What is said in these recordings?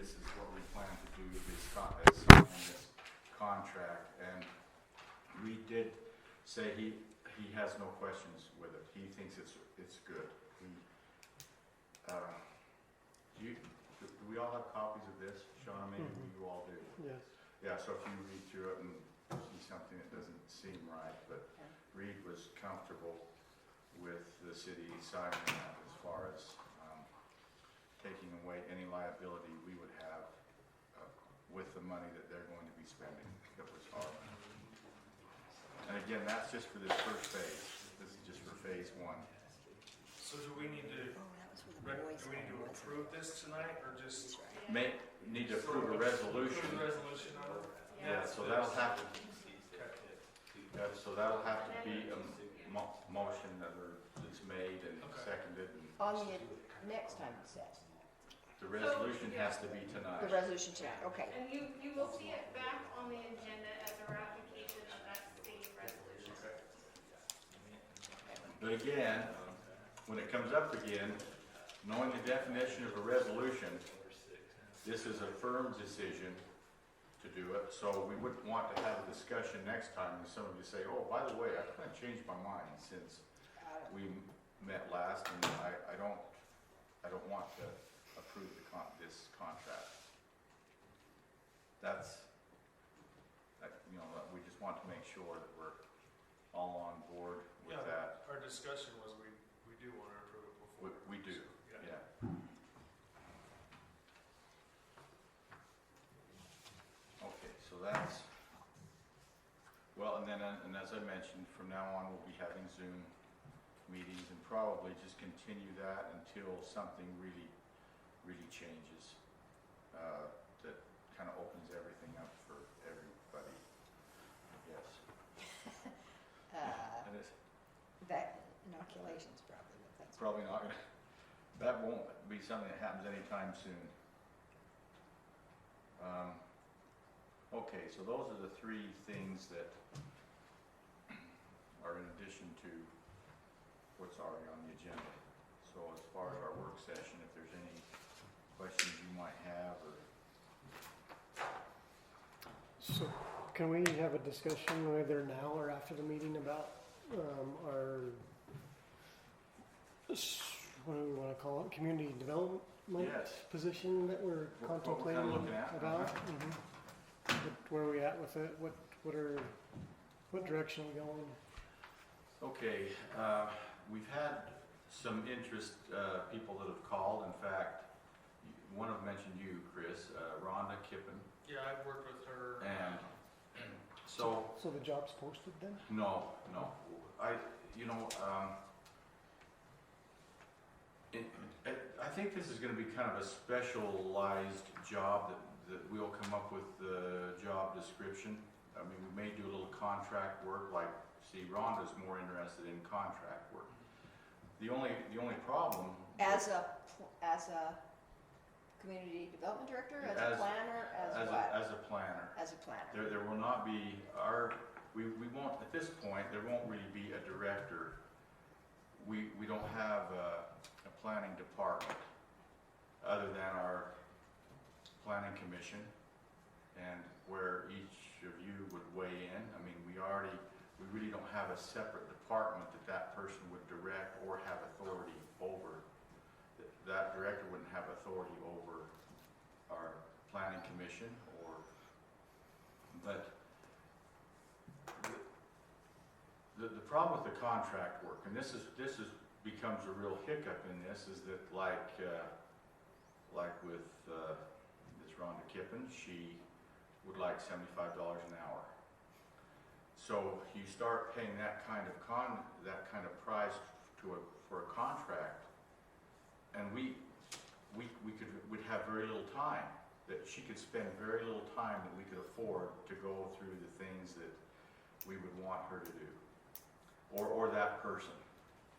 this is what we plan to do, is sign this contract, and Reed did say he has no questions with it. He thinks it's good. Do we all have copies of this, Shauna? Maybe you all do. Yes. Yeah, so if you read through it and see something that doesn't seem right, but Reed was comfortable with the city signing that as far as taking away any liability we would have with the money that they're going to be spending. That was our money. And again, that's just for this first phase. This is just for phase 1. So do we need to approve this tonight, or just Need to approve a resolution. Approve the resolution on it? Yeah, so that'll have to. Yeah, so that'll have to be a motion that's made and seconded. And On the next time it says. the resolution has to be tonight. The resolution tonight, okay. And you will see it back on the agenda as a ratification of that state resolution. But again, when it comes up again, knowing the definition of a resolution, this is a firm decision to do it, so we wouldn't want to have a discussion next time and some of you say, oh, by the way, I've kind of changed my mind since we met last, and I don't want to approve this contract. That's, we just want to make sure that we're all on board with that. Our discussion was we do want to approve it before. We do, So, yeah. Okay, so that's, well, and as I mentioned, from now on we'll be having Zoom meetings and probably just continue that until something really changes, that kind of opens everything up for everybody, I guess. And it's That inoculation's probably what that's. probably not gonna, that won't be something that happens anytime soon. Okay, so those are the 3 things that are in addition to what's already on the agenda. So as far as our work session, if there's any questions you might have, or So can we have a discussion either now or after the meeting about our, what do we want to call it, community development Yes. position that we're What we're contemplating kinda looking at, about? Where are we at with it? What direction are we going? okay, we've had some interest, people that have called. In fact, one of them mentioned you, Chris, Rhonda Kippen. Yeah, I've worked with her. And so, So the job's posted then? no, I think this is gonna be kind of a specialized job that we'll come up with the job description. I mean, we may do a little contract work, like, see, Rhonda's more interested in contract work. The only problem. As a community development director, as a planner, as what? As a planner. As a planner. There will not be we won't, at this point, there won't really be a director. We don't have a planning department other than our planning commission, and where each of you would weigh in. I mean, we really don't have a separate department that person would direct or have authority over. That director wouldn't have authority over our planning commission, but the problem with the contract work, and this becomes a real hiccup in this, is that like with this Rhonda Kippen, she would like $75 an hour. So you start paying that kind of price for a contract, and we'd have very little time. That she could spend very little time that we could afford to go through the things that we would want her to do, or that person,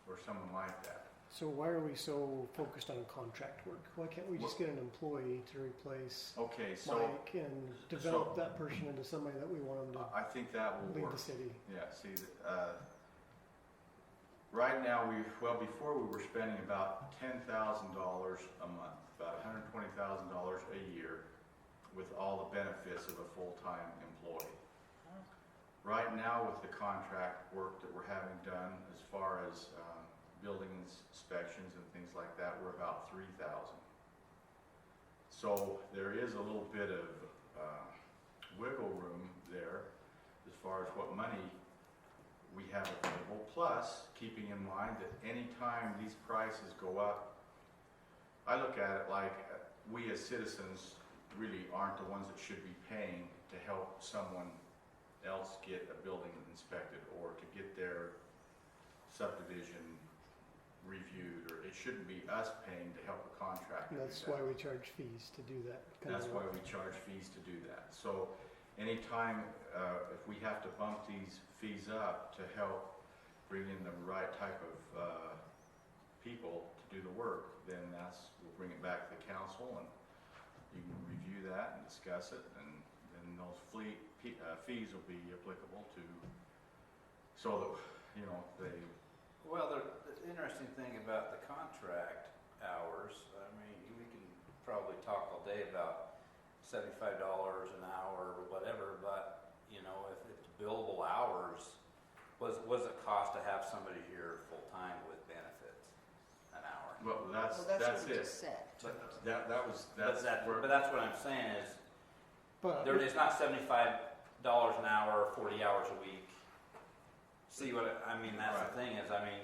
or someone like that. So why are we so focused on contract work? Why can't we just get an employee to replace Okay, so Mike and develop that person into somebody that we want them to I think that will lead work. the city? Yeah, see, right now before we were spending about $10,000 a month, about $120,000 a year with all the benefits of a full-time employee. Right now, with the contract work that we're having done, as far as building inspections and things like that, we're about 3,000. So there is a little bit of wiggle room there as far as what money we have available. Plus, keeping in mind that any time these prices go up, I look at it like we as citizens really aren't the ones that should be paying to help someone else get a building inspected or to get their subdivision reviewed, or it shouldn't be us paying to help a contractor. That's why we charge fees to do that. That's why we charge fees to do that. So anytime, if we have to bump these fees up to help bring in the right type of people to do the work, then we'll bring it back to the council and you can review that and discuss it, and then those fees will be applicable to, so that, you know, they. Well, the interesting thing about the contract hours, I mean, we can probably talk all day about $75 an hour or whatever, but, you know, if it's billable hours, what does it cost to have somebody here full-time with benefits an hour? Well, that's what we it. just said. But that's what I'm saying is, But it's not $75 an hour, 40 hours a week. See what I mean? That's Right. the thing is, I mean,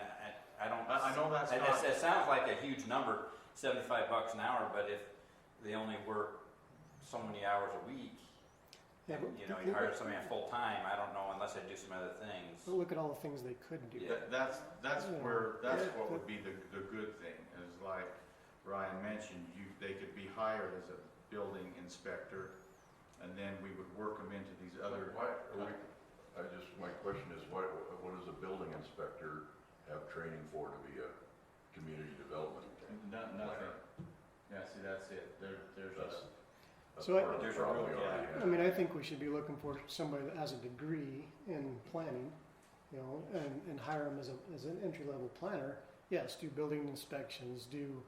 I don't. I know that's not. It sounds like a huge number, $75 an hour, but if they only work so many hours a week, Yeah, but you know, you hire somebody full time. I don't know unless they do some other things. but look at all the things they could do. Yeah. That's Yeah. that's Yeah. what would be the good thing, is like Ryan mentioned, they could be hired as a building inspector, and then we would work them into these other. Why are we, my question is, what does a building inspector have training for to be a community development Nothing. planner? Yeah, see, that's it. There's That's So part of the there's a problem real we already gap. have. I mean, I think we should be looking for somebody that has a degree in planning, you know, and hire them as an entry-level planner. Yes, do building inspections, do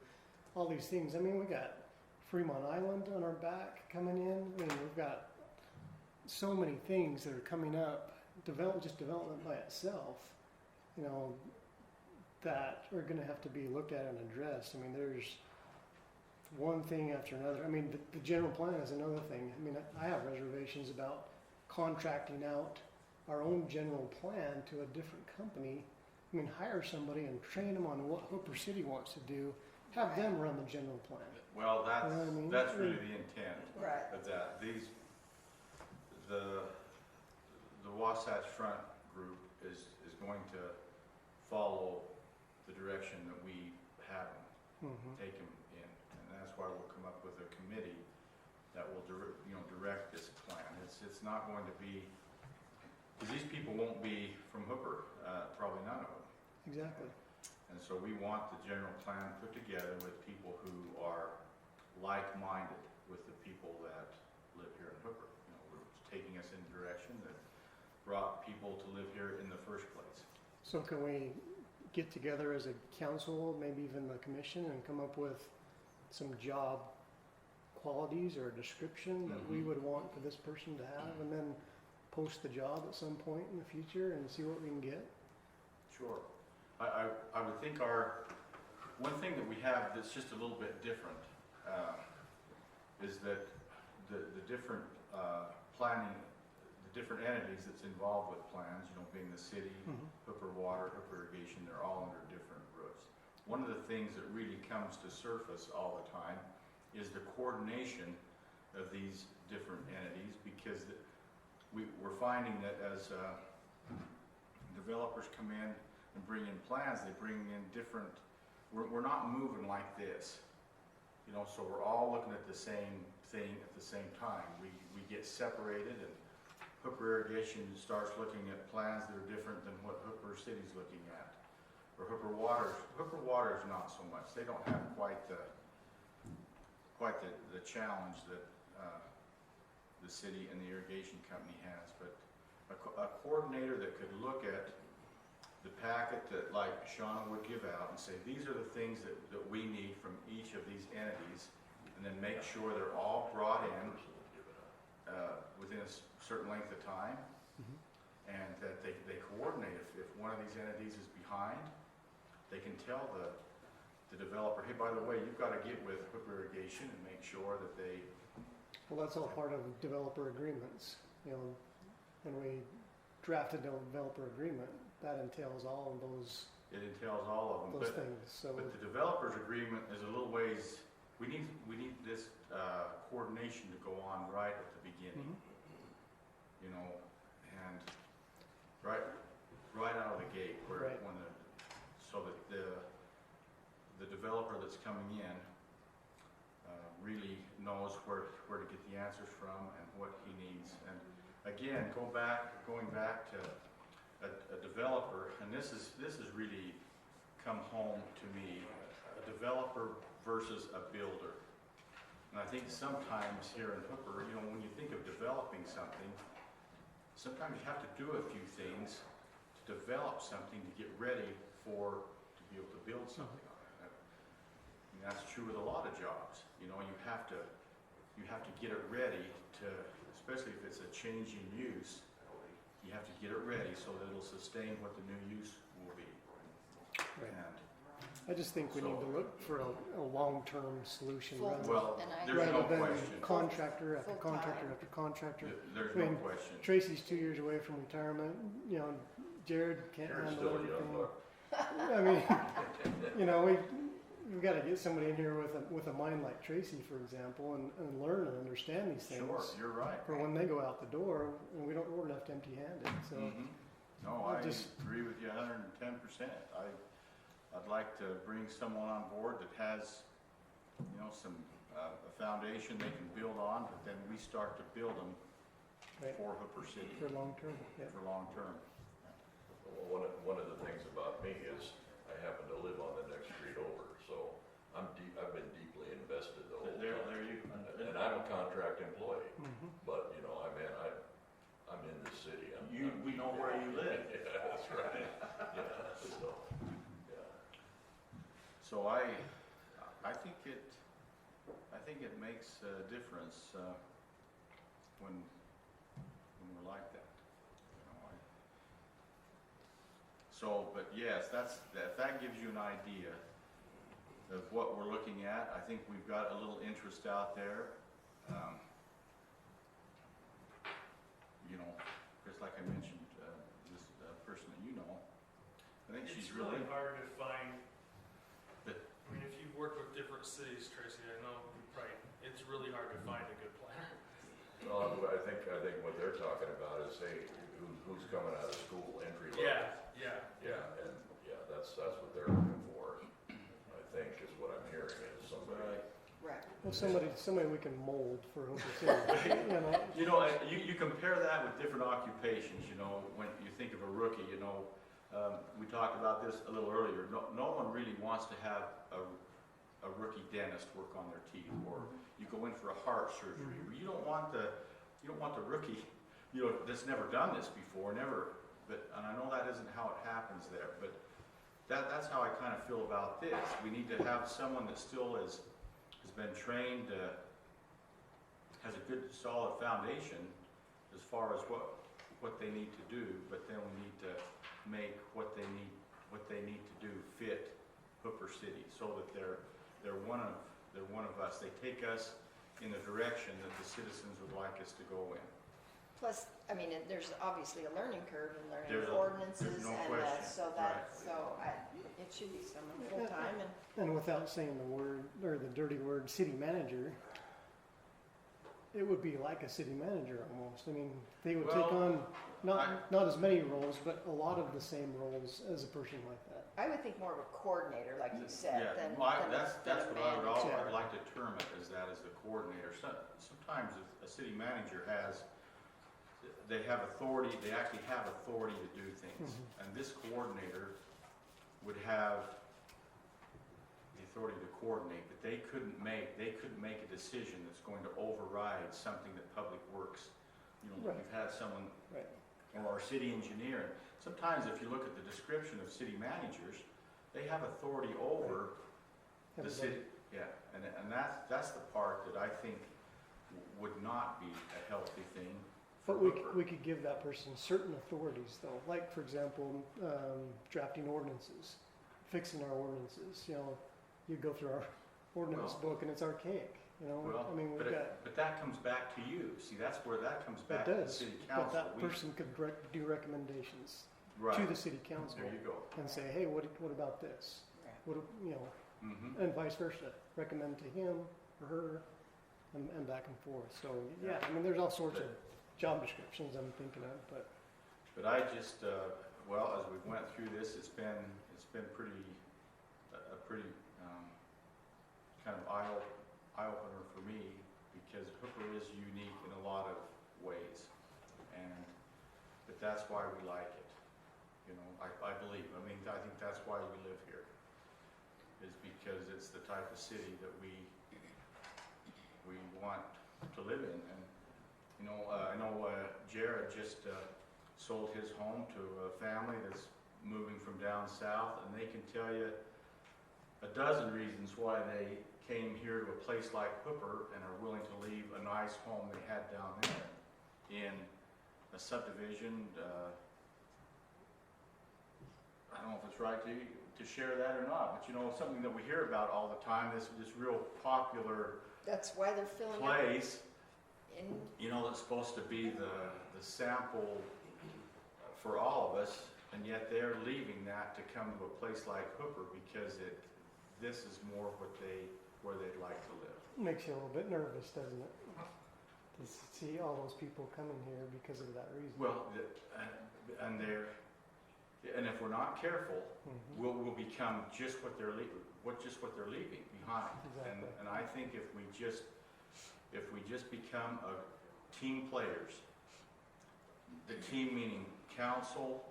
all these things. I mean, we got Fremont Island on our back coming in. I mean, we've got so many things that are coming up, development by itself, you know, that are gonna have to be looked at and addressed. I mean, there's one thing after another. I mean, the general plan is another thing. I mean, I have reservations about contracting out our own general plan to a different company. I mean, hire somebody and train them on what Hooper City wants to do. Have them run the general plan. Well, that's You know what I mean? that's really the intent Right. of that. The Wasatch Front group is going to follow the direction that we have them Mm-hmm. take them in, and that's why we'll come up with a committee that will direct this plan. It's not going to be, because these people won't be from Hooper, probably none of them. Exactly. And so we want the general plan put together with people who are like-minded with the people that live here in Hooper. You know, we're taking us in a direction that brought people to live here in the first place. So can we get together as a council, maybe even the commission, and come up with some job qualities or a description that we would want for this person to have, and then post the job at some point in the future and see what we can get? Sure. I would think one thing that we have that's just a little bit different is that the different planning, the different entities that's involved with plans, you know, being the city, Hooper Water, Hooper Irrigation, they're all under different roofs. One of the things that really comes to surface all the time is the coordination of these different entities, because we're finding that as developers come in and bring in plans, they bring in different, we're not moving like this, you know, so we're all looking at the same thing at the same time. We get separated, and Hooper Irrigation starts looking at plans that are different than what Hooper City's looking at. Or Hooper Water's not so much. They don't have quite the challenge that the city and the irrigation company has. But a coordinator that could look at the packet that, like Shauna would give out, and say, these are the things that we need from each of these entities, and then make sure they're all brought in within a certain length of time, Mhm. and that they coordinate. If one of these entities is behind, they can tell the developer, hey, by the way, you've got to get with Hook Irrigation and make sure that they, Well, that's all part of developer agreements, you know, when we drafted a developer agreement, that entails all of those, it entails all of them. those things, so. But the developer's agreement is a little ways, we need this coordination to go on right at the beginning, Mhm. you know, and right out of the gate, where Right. when so that the developer that's coming in really knows where to get the answers from and what he needs. And again, going back to a developer, and this is really come home to me, a developer versus a builder. And I think sometimes here in Hooper, you know, when you think of developing something, sometimes you have to do a few things to develop something to get ready to be able to build something on it. And that's true with a lot of jobs. You know, you have to get it ready to, especially if it's a change in use, you have to get it ready so that it'll sustain what the new use will be. Right. And I just think we need to look for a long-term solution Full- rather, well, And I- there's no rather than question. contractor after Full-time. contractor after contractor. There's I no mean, question. Tracy's 2 years away from retirement, you know, Jared can't You're handle still a young everything. buck. I mean, you know, we've got to get somebody in here with a mind like Tracy, for example, and learn and understand these things. Sure, you're right. For when they go out the door, and we're left empty-handed. So No, I I just- agree with you 110%. I'd like to bring someone on board that has, you know, some, a foundation they can build on, but then we start to build them Right. for Hooper City, for long term, yeah. for long term. Well, one of the things about me is I happen to live on the next street over, so I've been deeply invested the whole There time. you. And I'm a contract employee, Mhm. but, you know, I'm in the city. We know where you live. Yeah, that's right. Yeah, so, yeah. So I think it makes a difference, when we're like that, you know. So, but yes, that gives you an idea of what we're looking at. I think we've got a little interest out there. You know, just like I mentioned, this person that you know, I think she's It's really really, hard to find, But- I mean, if you've worked with different cities, Tracy, I know, right, it's really hard to find a good planner. Well, I think what they're talking about is, hey, who's coming out of school, entry level? Yeah. Yeah, and, yeah, that's what they're looking for, I think, is what I'm hearing, is somebody. Right. Well, somebody we can mold for Hooper City, you know. you know, you compare that with different occupations, you know, when you think of a rookie, you know, we talked about this a little earlier. No one really wants to have a rookie dentist work on their teeth, or you go in for a heart surgery. You don't want the rookie, you know, that's never done this before, and I know that isn't how it happens there, but that's how I kind of feel about this. We need to have someone that still has been trained, has a good solid foundation as far as what they need to do, but then we need to make what they need to do fit Hooper City, so that they're one of us. They take us in the direction that the citizens would like us to go in. Plus, I mean, there's obviously a learning curve in learning There's ordinances no and question. it should be someone full-time and. And without saying the word, or the dirty word, city manager, it would be like a city manager almost. I mean, they would take Well, on, not as many roles, but a lot of the same roles as a person like that. I would think more of a coordinator, like you said, Yeah, than well, than that's a what I would manager. I'd like to term it as that, as the coordinator. Sometimes a city manager they have authority, they actually have authority to do things. And this coordinator would have the authority to coordinate, but they couldn't make a decision that's going to override something that Public Works, you know, Right. we've had someone, Right. or our city engineer. Sometimes if you look at the description of city managers, they have authority over the Everybody. city. Yeah, and that's the part that I think would not be a healthy thing for But we Hooper. could give that person certain authorities though, like for example, drafting ordinances, fixing our ordinances, you know, you go through our ordinance Well- book and it's archaic, you know, Well, I mean, we've got, but that comes back to you. See, that's where that comes back it to the does, city but council. that We- person could do recommendations Right, to the city council there you go. and say, hey, what about this? Right. What, you know, Mm-hmm. and vice versa, recommend to him or her and back and forth. So, yeah, I mean, there's all sorts of job descriptions I'm thinking of, but But I just, well, as we went through this, it's been pretty, a pretty kind of eye opener for me, because Hooper is unique in a lot of ways, but that's why we like it. You know, I believe. I mean, I think that's why we live here, is because it's the type of city that we want to live in. And you know, I know Jared just sold his home to a family that's moving from down south, and they can tell you a dozen reasons why they came here to a place like Hooper and are willing to leave a nice home they had down there in a subdivision. I don't know if it's right to share that or not, but you know, it's something that we hear about all the time, this real popular That's why they're filling up place, in, you know, that's supposed to be the sample for all of us, and yet they're leaving that to come to a place like Hooper because this is more where they'd like to live. makes you a little bit nervous, doesn't it? To see all those people coming here because of that reason. Well, and if we're not careful, Mhm. we'll become just what they're leaving behind. Exactly. And I think if we just become team players, the team meaning council,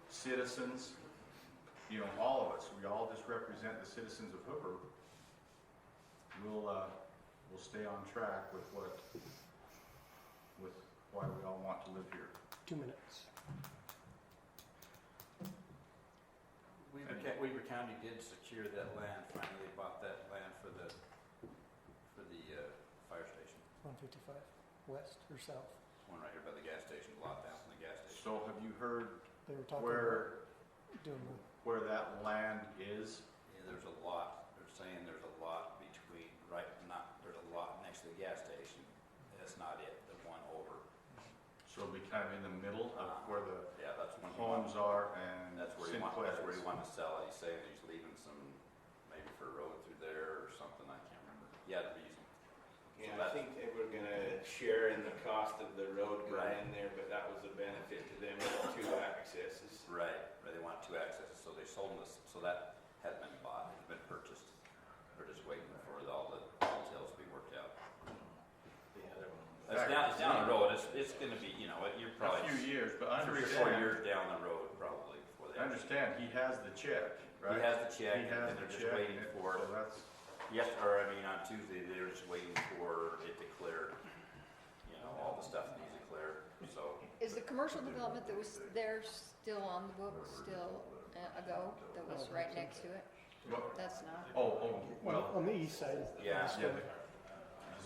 citizens, you know, all of us, we all just represent the citizens of Hooper, we'll stay on track with why we all want to live here. 2 minutes. Weaver County did secure that land, finally they bought that land for the fire station. 155, west or south? One right here by the gas station, a lot down from the gas station. So have you heard They were talking where about doing where that land is? Yeah, there's a lot, they're saying there's a lot between, there's a lot next to the gas station. That's not it, the one over. So it'll be kind of in the middle of where the Yeah, that's one. homes are and That's where Sinclair's. he wanted to sell it. He's saying he's leaving some, maybe for a road through there or something, I can't remember. Yeah, the reason. Yeah, So I think they were gonna share in the cost of the road going Right. in there, but that was a benefit to them with 2 accesses. Right, they want 2 accesses, so they sold this, so that has been bought, it's been purchased. They're just waiting for all the details to be worked out. The other one. It's down the road, it's gonna be, you know, you're A probably few years, but 3 or 4 understand, years down the road probably before they. understand, he has the check, right? He has the check, He has and the they're just check, waiting and for so it. that's, On Tuesday, they were just waiting for it to clear, you know, all the stuff needs to clear, so. is the commercial development that was there still on the books, still ago, that was right next to it? what, That's not. well, on the east side. of the Yeah. store. the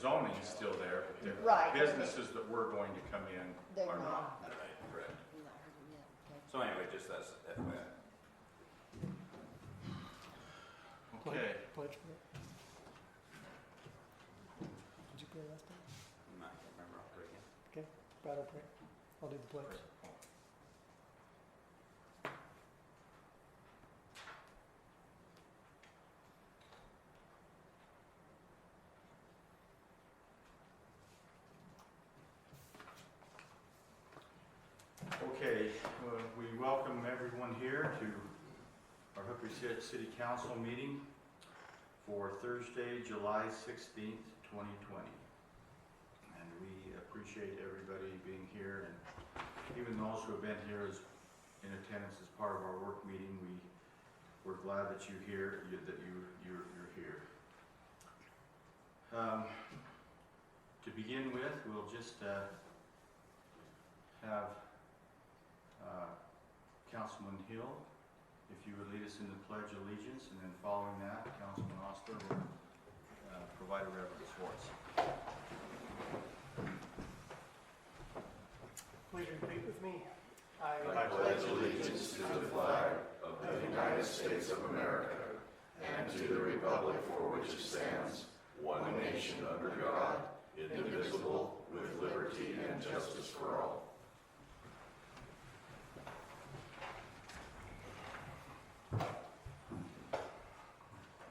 zoning's still there, but the Right. businesses that were going to come in They're are not. not. Right, correct. Not hurting yet, okay. So anyway, just that's FYI. Okay, Pledge for it. Did you pray last time? I can't remember, I'll pray again. Okay, Brad will pray. I'll do the pledge. okay, we welcome everyone here to our Hooper City Council meeting for Thursday, July 16th, 2020. And we appreciate everybody being here, and even those who have been here in attendance as part of our work meeting, we're glad that you're here. To begin with, we'll just have Councilman Hill, if you would lead us in the Pledge of Allegiance, and then following that, Councilman Osler will provide a reverence for us. Please repeat with me. I pledge allegiance to the flag of the United States of America and to the republic for which it stands, one nation under God, indivisible, with liberty and justice for all.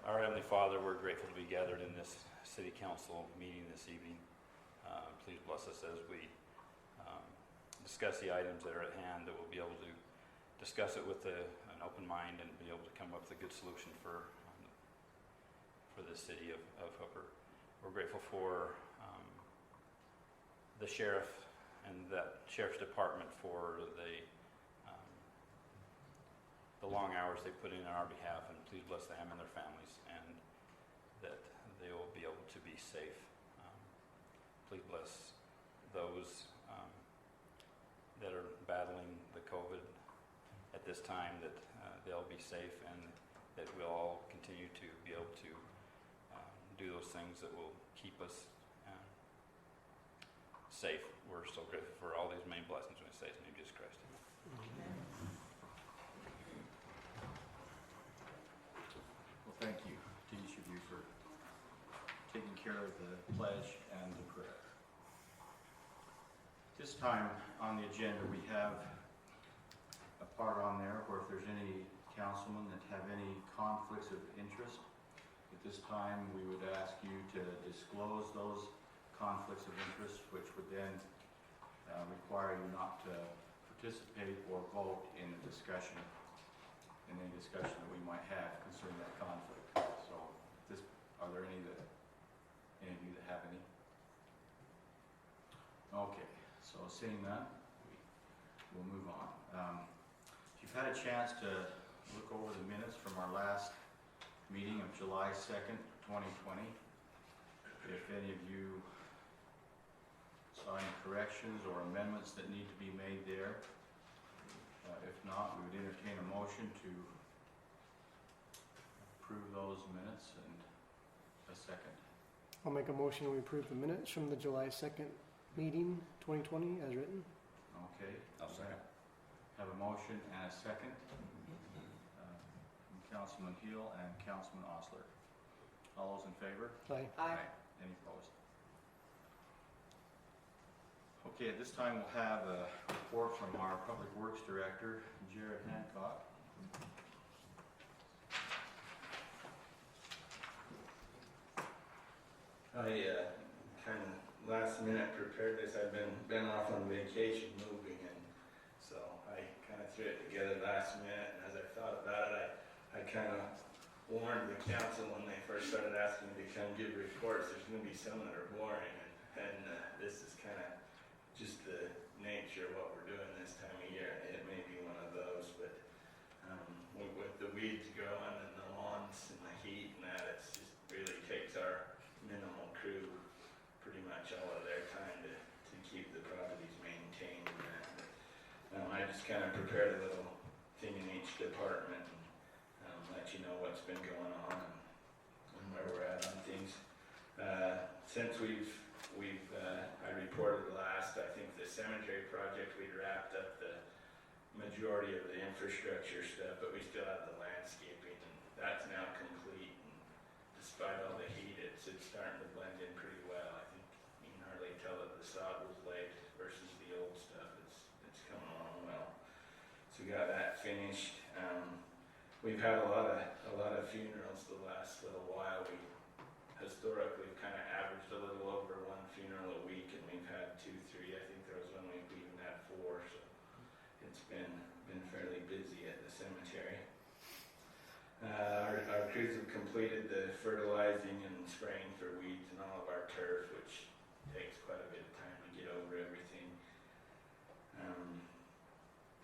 Our Heavenly Father, we're grateful to be gathered in this City Council meeting this evening. Please bless us as we discuss the items that are at hand, that we'll be able to discuss it with an open mind and be able to come up with a good solution for the city of Hooper. We're grateful for the sheriff and that sheriff's department for the long hours they put in on our behalf, and please bless them and their families, and that they will be able to be safe. Please bless those that are battling the COVID at this time, that they'll be safe, and that we'll all continue to be able to do those things that will keep us safe. We're so grateful for all these many blessings we say in the name of Jesus Christ. Well, thank you to each of you for taking care of the pledge and the prayer. This time on the agenda, we have a part on there where if there's any councilmen that have any conflicts of interest, at this time we would ask you to disclose those conflicts of interest, which would then require you not to participate or vote in the discussion, in any discussion that we might have concerning that conflict. So, are there any of you that have any? Okay, so seeing none, we'll move on. If you've had a chance to look over the minutes from our last meeting of July 2nd, 2020, if any of you saw any corrections or amendments that need to be made there, if not, we would entertain a motion to approve those minutes, and a second. I'll make a motion we approve the minutes from the July 2nd meeting, 2020, as written. Okay. I'll second. Have a motion and a second from Councilman Hill and Councilman Osler. All those in favor? Aye. Any opposed? Okay, at this time we'll have a report from our Public Works Director, Jared Hancock. I kind of last minute prepared this. I've been off on vacation moving, and so I kind of threw it together last minute. And as I thought about it, I kind of warned the council when they first started asking me to come give reports. There's going to be some that are boring, and this is kind of just the nature of what we're doing this time of year. It may be one of those, but with the weeds growing and the lawns and the heat and that, it just really takes our minimal crew pretty much all of their time to keep the properties maintained. And I just kind of prepared a little thing in each department and let you know what's been going on and where we're at on things. Since I reported last, I think the cemetery project, we'd wrapped up the majority of the infrastructure stuff, but we still have the landscaping, and that's now complete. And despite all the heat, it's starting to blend in pretty well. I think you can hardly tell that the sod was laid versus the old stuff. It's coming along well. So we got that finished. We've had a lot of funerals the last little while. We historically kind of averaged a little over one funeral a week, and we've had 2, 3. I think there was one week we even had 4. So it's been fairly busy at the cemetery. Our crews have completed the fertilizing and spraying for weeds and all of our turf, which takes quite a bit of time to get over everything.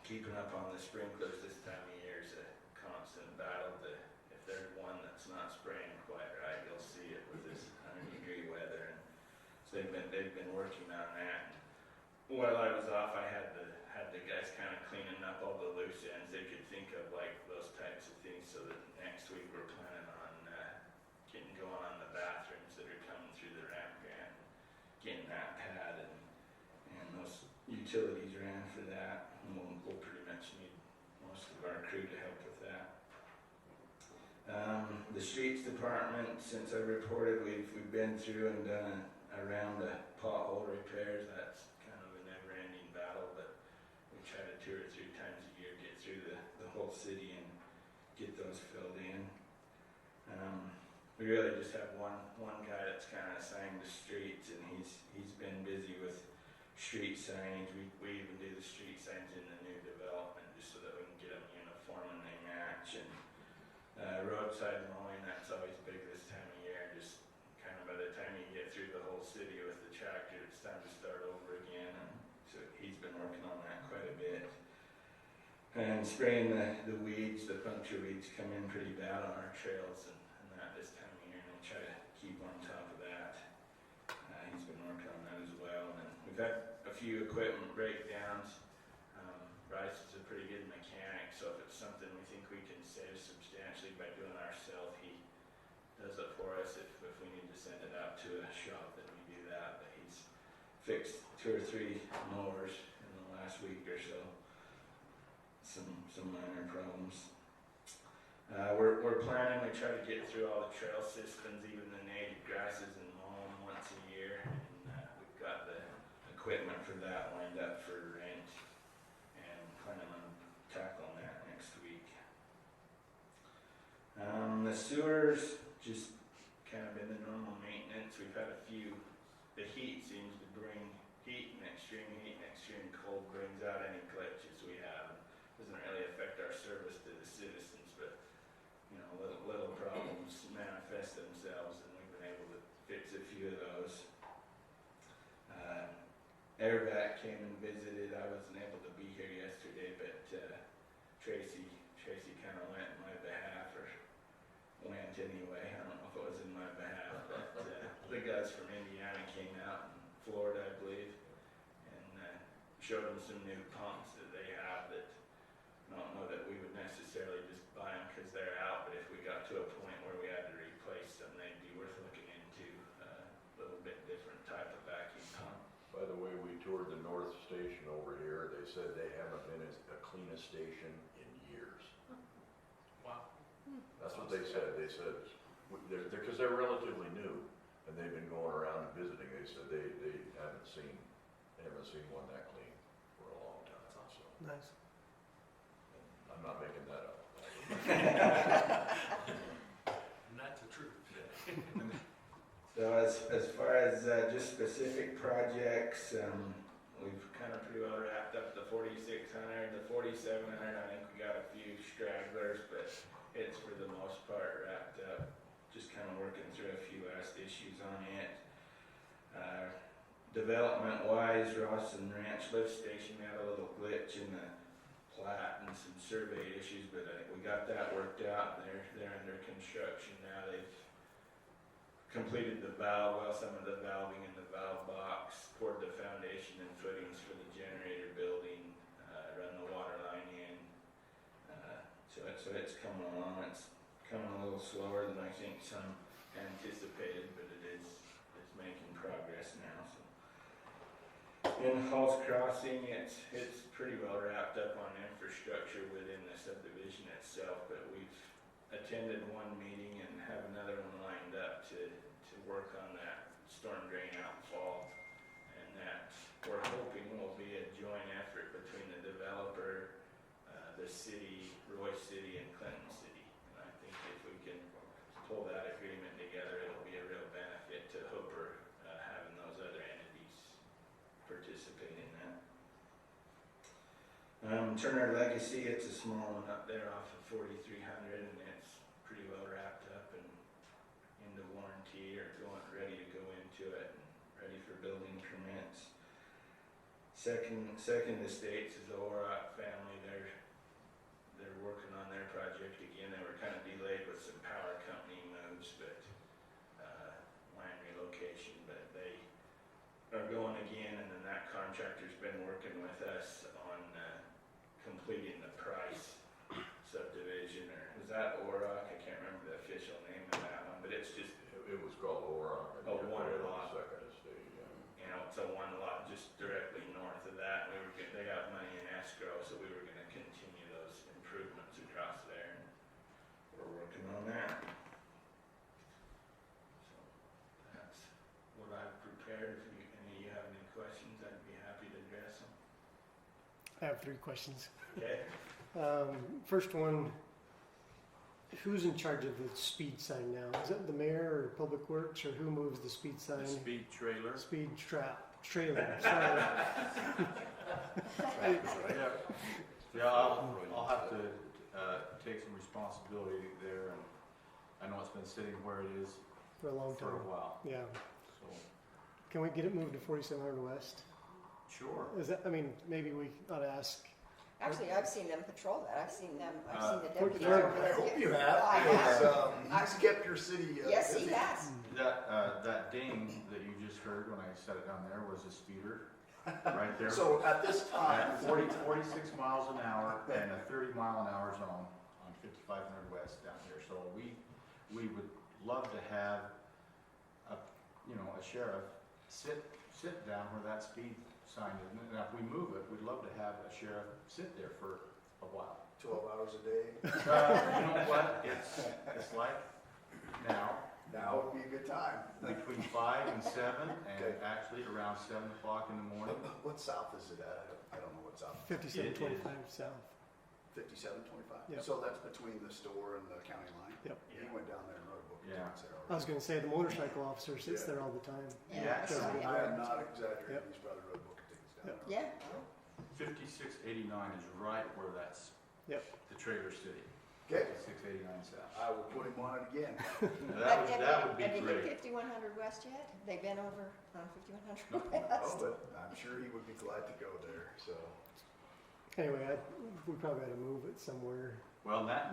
Keeping up on the sprinklers this time of year is a constant battle. If there's one that's not spraying quite right, you'll see it with this 100-degree weather. And so they've been working on that. While I was off, I had the guys kind of cleaning up all the loose ends they could think of, like those types of things, so that next week we're planning on getting going on the bathrooms that are coming through the ramp grant, getting that pad and those utilities ran our crew to help with that. The streets department, since I reported, we've been through and done a round of pothole repairs. That's kind of a never-ending battle, but we try to 2 or 3 times a year get through the whole city and get those filled in. We really just have one guy that's kind of assigned to streets, and he's been busy with street signage. We even do the street signs in the new development just so that we can get them uniform and they match. And roadside mowing, that's always big this time of year. Just kind of by the time you get through the whole city with the tractor, it's time to start over again. And so he's been working on that quite a bit. And spraying the weeds, the puncture weeds come in pretty bad on our trails and that this time of year, and I try to keep on top of that. He's been working on that as well. And we've had a few equipment breakdowns. Bryce is a pretty good mechanic, so if it's something we think we can save substantially by doing ourselves, he does it for us. If we need to send it out to a shop, then we do that. But he's fixed 2 or 3 mowers in the last week or so. Some minor problems. We're planning, we try to get through all the trail systems, even the native grasses, and mow them once a year. And we've got the equipment for that lined up for rent, and planning on tackling that next week. The sewers, just kind of been the normal maintenance. We've had a few, the heat seems to bring, heat and extreme cold brings out any glitches we have. Doesn't really affect our service to the citizens, but little problems manifest themselves, and we've been able to fix a few of those. Airvac came and visited. I wasn't able to be here yesterday, but Tracy kind of went in my behalf, or went anyway. I don't know if it was in my behalf, but the guys from Indiana came out, and Florida, I believe, and showed them some new pumps that they have that I don't know that we would necessarily just buy them because they're out, but if we got to a point where we had to replace them, they'd be worth looking into. A little bit different type of vacuum pump. By the way, we toured the North Station over here. They said they haven't been a cleanest station in years. Wow. That's what they said. They said, because they're relatively new, and they've been going around and visiting. They said they haven't seen one that clean for a long time. So Nice. I'm not making that up. And that's the truth. So as far as just specific projects, we've kind of pretty well wrapped up the 4600, the 4700. I think we got a few stragglers, but it's for the most part wrapped up. Just kind of working through a few last issues on it. Development-wise, Rawson Ranch Lift Station, we had a little glitch in the plat and some survey issues, but I think we got that worked out. They're under construction now. They've completed the valve, some of the valving in the valve box, poured the foundation and footings for the generator building, run the water line in. So it's coming along. It's coming a little slower than I think some anticipated, but it's making progress now. So in Halls Crossing, it's pretty well wrapped up on infrastructure within the subdivision itself, but we've attended one meeting and have another one lined up to work on that storm drain outfall, and that we're hoping will be a joint effort between the developer, the city, Roy City, and Clinton City. And I think if we can pull that agreement together, it'll be a real benefit to Hooper, having those other entities participate in that. Turner Legacy, it's a small one up there off of 4300, and it's pretty well wrapped up and into warranty, or ready to go into it, and ready for building permits. Second Estates is the Orrock family. They're working on their project again. They were kind of delayed with some power company moves, but line relocation, but they are going again, and then that contractor's been working with us on completing the Price subdivision, or was that Orrock? I can't remember the official name of that one, but it's just It was called Oron. Oh, one lot. Second estate, yeah. it's a one lot just directly north of that. They got money in escrow, so we were going to continue those improvements I have 3 questions. Okay. First one, who's in charge of the speed sign now? Is it the mayor or Public Works, or who moves the speed sign? The speed trailer. Speed trailer, sorry. Yeah, yeah, I'll have to, take some responsibility there, and I know it's been sitting where it is For a long for time. a while, Yeah. so, Can we get it moved to 4700 West? sure. Is that, I mean, maybe we ought to ask. Actually, I've seen them patrol that. I've seen the Fort deputies Bragg. over there. I hope you have, I have. because he's kept your city Yes, he busy. has. That ding that you just heard when I set it down there was a speeder, right there. So at this time, At 46 miles an hour and a 30-mile-an-hour zone on 5500 West down here. So we would love to have a sheriff sit down where that speed sign is. And if we move it, we'd love to have a sheriff sit there for a while. 12 hours a day, You know what? It's like now, now would be a good time. between 5 and 7, and Okay. actually around 7 o'clock in the morning. What south is it at? I don't know what south. 5725 south. 5725? Yep. So that's between the store and the county line? Yep. He went down there and wrote a book of Yeah. tickets there I already. was going to say the motorcycle officer sits Yeah. there all the time. Yeah. I am not exaggerating, Yep. he's probably wrote a book of tickets down Yep. there. Yeah. 5689 is right where that's Yep. the Trailer City. Okay, 5689 south. I will put him on it again. That would be Have you hit great. 5100 West yet? Have they been over on 5100 No. West? Oh, but I'm sure he would be glad to go there, so. Anyway, we probably got to move it somewhere Well, now,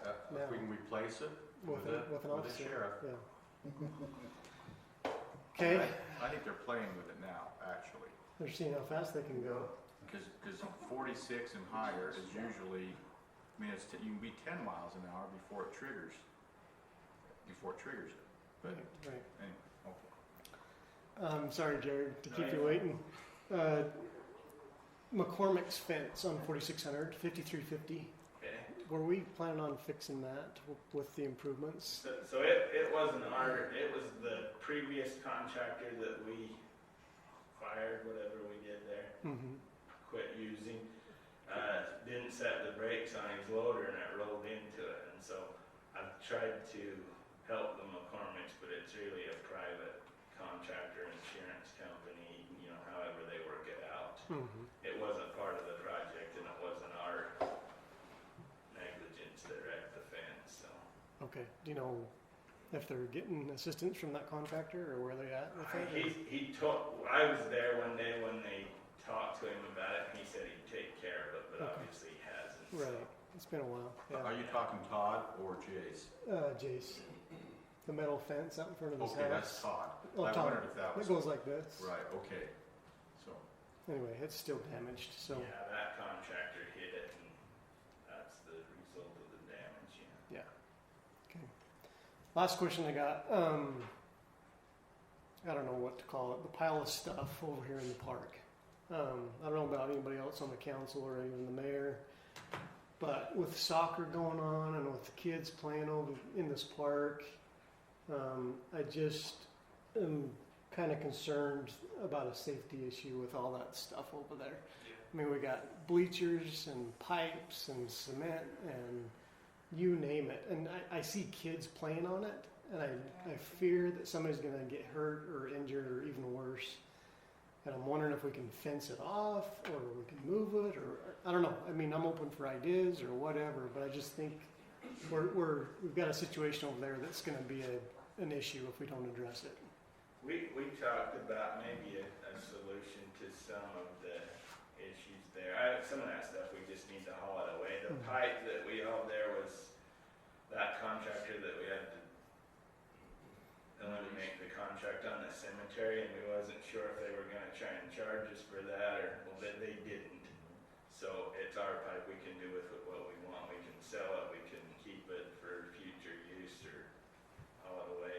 if Now. we can replace it with, with an a officer. sheriff. Yeah. Okay. I think they're playing with it now, actually. They're seeing how fast they can go. Because 46 and higher is usually, I mean, you can be 10 miles an hour before it triggers it. But Right. anyway, okay. Sorry, Jared, to keep you waiting. McCormick's fence on 4600, 5350. Okay. Were we planning on fixing that with the improvements? So it wasn't it was the previous contractor that we fired, whatever we did there, Mm-hmm. quit using. Didn't set the brakes on his loader and it rolled into it. And so I've tried to help the McCormick's, but it's really a private contractor, insurance company, however they work it out. Mm-hmm. It wasn't part of the project and it wasn't our negligence that wrecked the fence, so. Okay. Do you know if they're getting assistance from that contractor or where they at with it? I was there one day when they talked to him about it, and he said he'd take care of it, but Okay. obviously he hasn't. so. Right. It's been a while. Are Yeah. you talking Todd or Jace? Jace, the metal fence out in front of his Okay, that's house. Todd. Oh, I Todd. wondered if that was. It goes like this. Right, okay. So, Anyway, it's still damaged. So Yeah, that contractor hit it, and that's the result of the damage, yeah. Okay. Last question I got. I don't know what to call it. The pile of stuff over here in the park. I don't know about anybody else on the council or even the mayor, but with soccer going on and with the kids playing over in this park, I just am kind of concerned about a safety issue with all that stuff over there. I mean, we got bleachers and pipes and cement and you name it. And I see kids playing on it, and I fear that somebody's going to get hurt or injured or even worse. And I'm wondering if we can fence it off or we can move it, or I don't know. I mean, I'm open for ideas or whatever, but I just think we've got a situation over there that's going to be an issue if we don't address it. We talked about maybe a solution to some of the issues there. Some of that stuff we just need to haul it away. The Mhm. pipe that we hauled there was that contractor that we had to eliminate the contract on the cemetery, and we wasn't sure if they were gonna try and charge us for that, or, well, they didn't. So it's our pipe, we can do with it what we want. We can sell it, we can keep it for future use, or haul it away.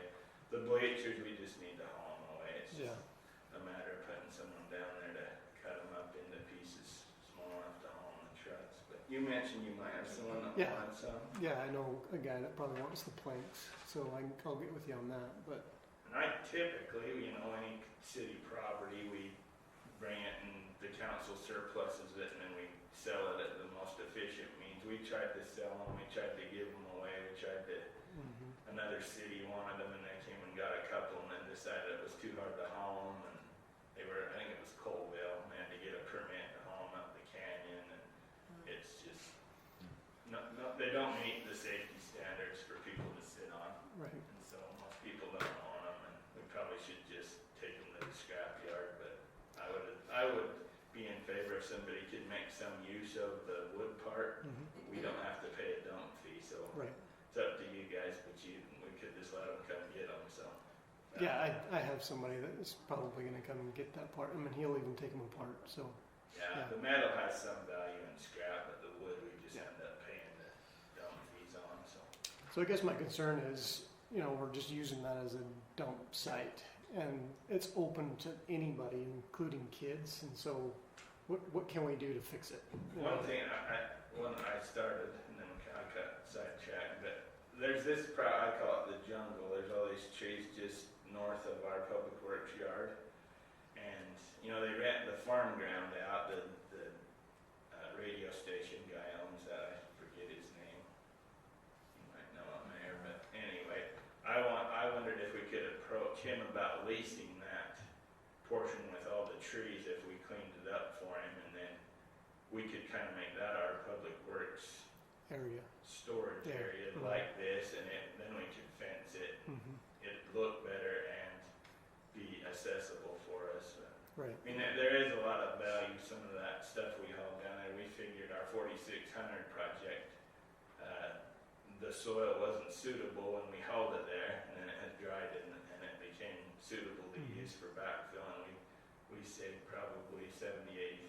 The bleachers, we just need to haul them away. It's Yeah. just a matter of putting someone down there to cut them up into pieces small enough to haul in the trucks. But you mentioned you might have someone that Yeah. wants some. Yeah, I know a guy that probably wants the planks, so I'll get with you on that. But And I typically, any city property, we bring it and the council surpluses it and then we sell it at the most efficient means. We tried to sell them, we tried to give them away, we tried to, another city wanted them and they came and got a couple and then decided it was too hard to haul them, and they were, I think it was Colville, and they had to get a permit to haul them up the canyon, and it's just, they don't meet the safety standards for people to sit on. Right. And so most people don't own them, and we probably should just take them to the scrapyard, but I would be in favor if somebody could make some use of the wood part. We don't have to pay a dump fee, so Right. it's up to you guys, but we could just let them come get them, so. Yeah, I have somebody that is probably gonna come and get that part. I mean, he'll even take them apart, so. Yeah, Yeah. the metal has some value in scrap, but the wood we just end up paying the dump fees on, so. So I guess my concern is, you know, we're just using that as a dump site, and it's open to anybody, including kids, and so what can we do to fix it? You know? One thing, when I started, and then I got sidetracked, but there's this, I call it the jungle, there's all these trees just north of our public works yard, and, you know, they rent the farm ground out, the radio station guy owns that, I forget his name, you might know him there, but anyway, I wondered if we could approach him about leasing that portion with all the trees if we cleaned it up for him, and then we could kind of make that our public works Area. storage Yeah. area like this, and then we could fence it, it'd look better and be accessible for us. Right. I mean, there is a lot of value, some of that stuff we hauled down there. We figured our 4600 project, the soil wasn't suitable when we hauled it there, and then it had dried and it became suitable to use for backfill, and we saved probably $70,000-$80,000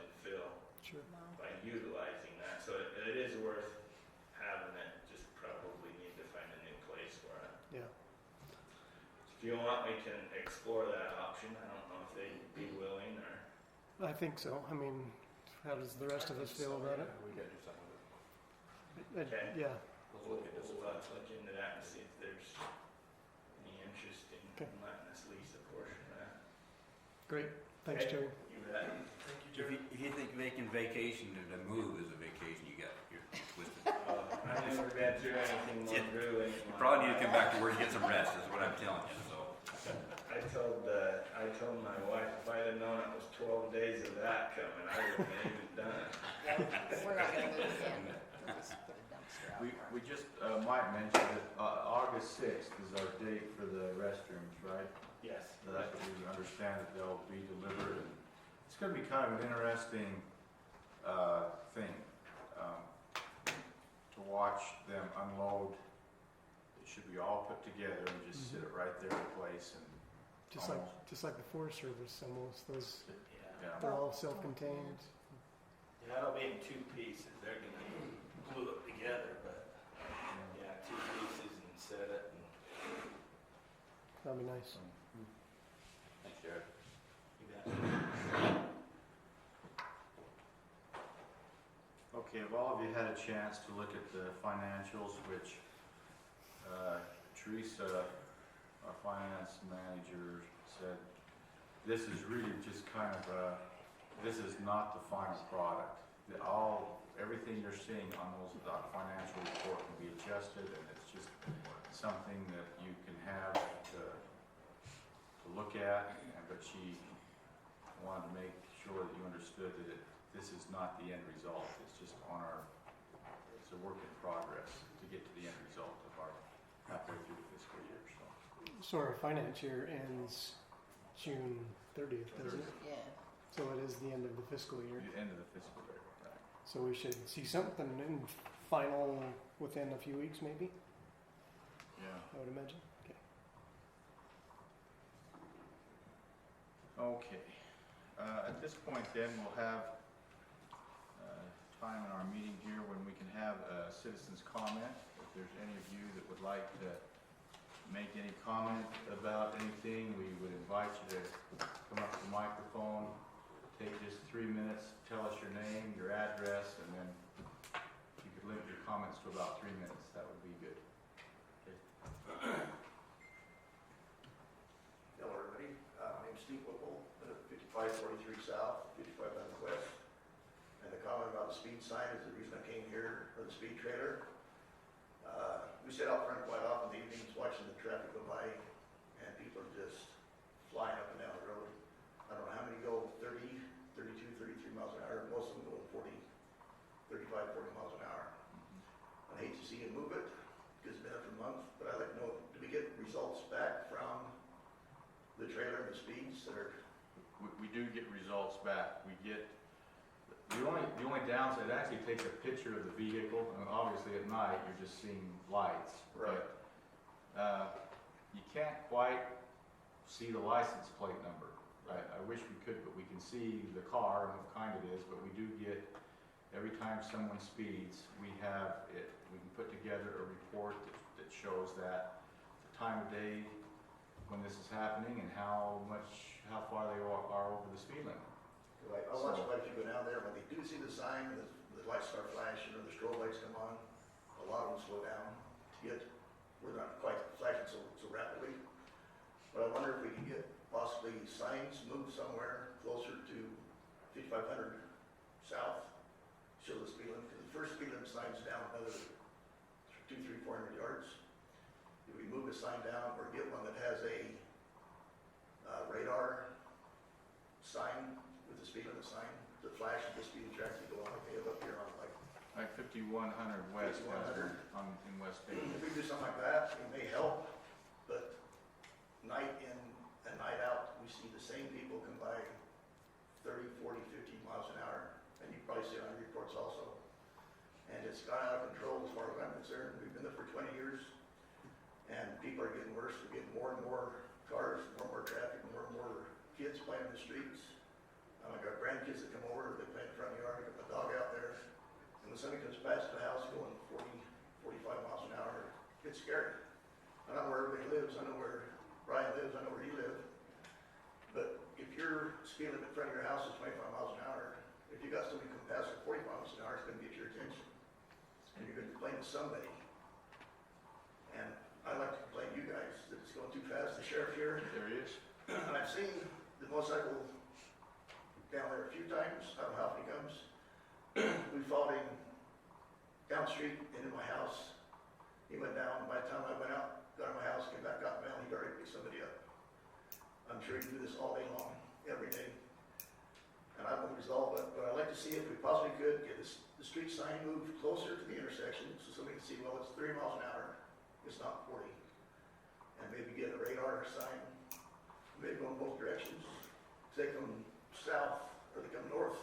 in fill Sure. by utilizing that. So it is worth having it, just probably need to find a new place for it. Yeah. If you want, we can explore that option. I don't know if they'd be willing or. I think so. I mean, how does the rest of us feel about it? We gotta do something with Okay. Yeah. We'll look into that and see if there's any interest in Okay. letting us lease a portion of that. Great. Thanks, Okay. Jerry. You bet. Thank you, If Jerry. you think making vacation to move is a vacation, you're twisted. I've never been through anything more grueling. You probably need to come back to work and get some rest, is what I'm telling you, so. I told my wife if I'd have known it was 12 days of that coming, I wouldn't have even done it. We're not gonna move again. We'll just put a dumpster out there. We just might mention that August 6th is our date for the restrooms, right? Yes. That we understand that they'll be delivered, and it's gonna be kind of an interesting thing to watch them unload. It should be all put together and just sit it right there in place, and Just like the Forest Service almost. Those yeah. they're all self-contained. Yeah, it'll be in two pieces. They're gonna glue it together, but yeah, two pieces and set it. That'd be nice. Thanks, Jared. You bet. Okay, have all of you had a chance to look at the financials, which Teresa, our finance manager, said this is really just kind of this is not the final product. Everything you're seeing on that financial report can be adjusted, and it's just something that you can have to look at, but she wanted to make sure that you understood that this is not the end result. It's just it's a work in progress to get to the end result of our halfway through the fiscal year. So our finance year ends June 30th, doesn't it? Yeah. So it is the end of the fiscal year. The end of the fiscal year, right? So we should see something in final within a few weeks, maybe. Yeah. I would imagine. Okay. Okay. At this point then, we'll have time in our meeting here when we can have a citizen's comment. If there's any of you that would like to make any comment about anything, we would invite you to come up to the microphone, take just 3 minutes, tell us your name, your address, and then you could limit your comments to about 3 minutes. That would be good. Okay. Hello, everybody. My name's Steve Whipple, 5543 south, 5500 west. And the comment about the speed sign is the reason I came here, or the speed trailer. We sit out front quite often in the evenings watching the traffic go by, and people are just flying up and down the road. I don't know how many go 30, 32, 33 miles an hour. Most of them go 40, 35, 40 miles an hour. I hate to see you move it, because it's been up for a month, but I'd like to know, do we get results back from the trailer and the speeds that are? We do get results back. We get, the only downside, it actually takes a picture of the vehicle, and obviously at night, you're just seeing lights. Right. But, you can't quite see the license plate number. I wish we could, but we can see the car and what kind it is, but we do get, every time someone speeds, we can put together a report that shows that the time of day when this is happening and how far they are over the speed limit. Like, I watch quite a few go down there, when they do see the sign, and the lights start flashing, or the strobe lights come on, a lot of them slow down to get, we're not quite flashing so rapidly. But I wonder if we can get possibly signs moved somewhere closer to 5500 south, show the speed limit, because the first speed limit sign's down another 200, 300, 400 yards. If we move the sign down, or get one that has a radar sign with the speed limit sign, the flash of the speed tracks that go on, like they have up here on Like 5100 west, 5100. in West Bay. If we do something like that, it may help, but night in and night out, we see the same people come by 30, 40, 50 miles an hour, and you probably see it on reports also. And it's gone out of control as far as I'm concerned. We've been there for 20 years, and people are getting worse. We're getting more and more cars, more and more traffic, more and more kids playing in the streets. Like our grandkids that come over, they play in the front yard, we got my dog out there, and when somebody comes past the house going 40, 45 miles an hour, it's scary. I know where everybody lives, I know where Brian lives, I know where you live, but if your speed limit in front of your house is 25 miles an hour, if you got somebody come past at 45 miles an hour, it's going to get your attention, and you're going to complain to somebody. And I like to complain to you guys that it's going too fast. The sheriff here, There he is. and I've seen the motorcycle down there a few times. I don't know how often he comes. We followed him down the street into my house. He went down. By the time I went out, got in my house, came back out, well, he'd already picked somebody up. I'm sure he can do this all day long, every day. And I won't resolve it, but I'd like to see if we possibly could get the street sign moved closer to the intersection so somebody can see, well, it's 30 miles an hour. It's not 40. And maybe get a radar sign, maybe go in both directions. They come south, or they come north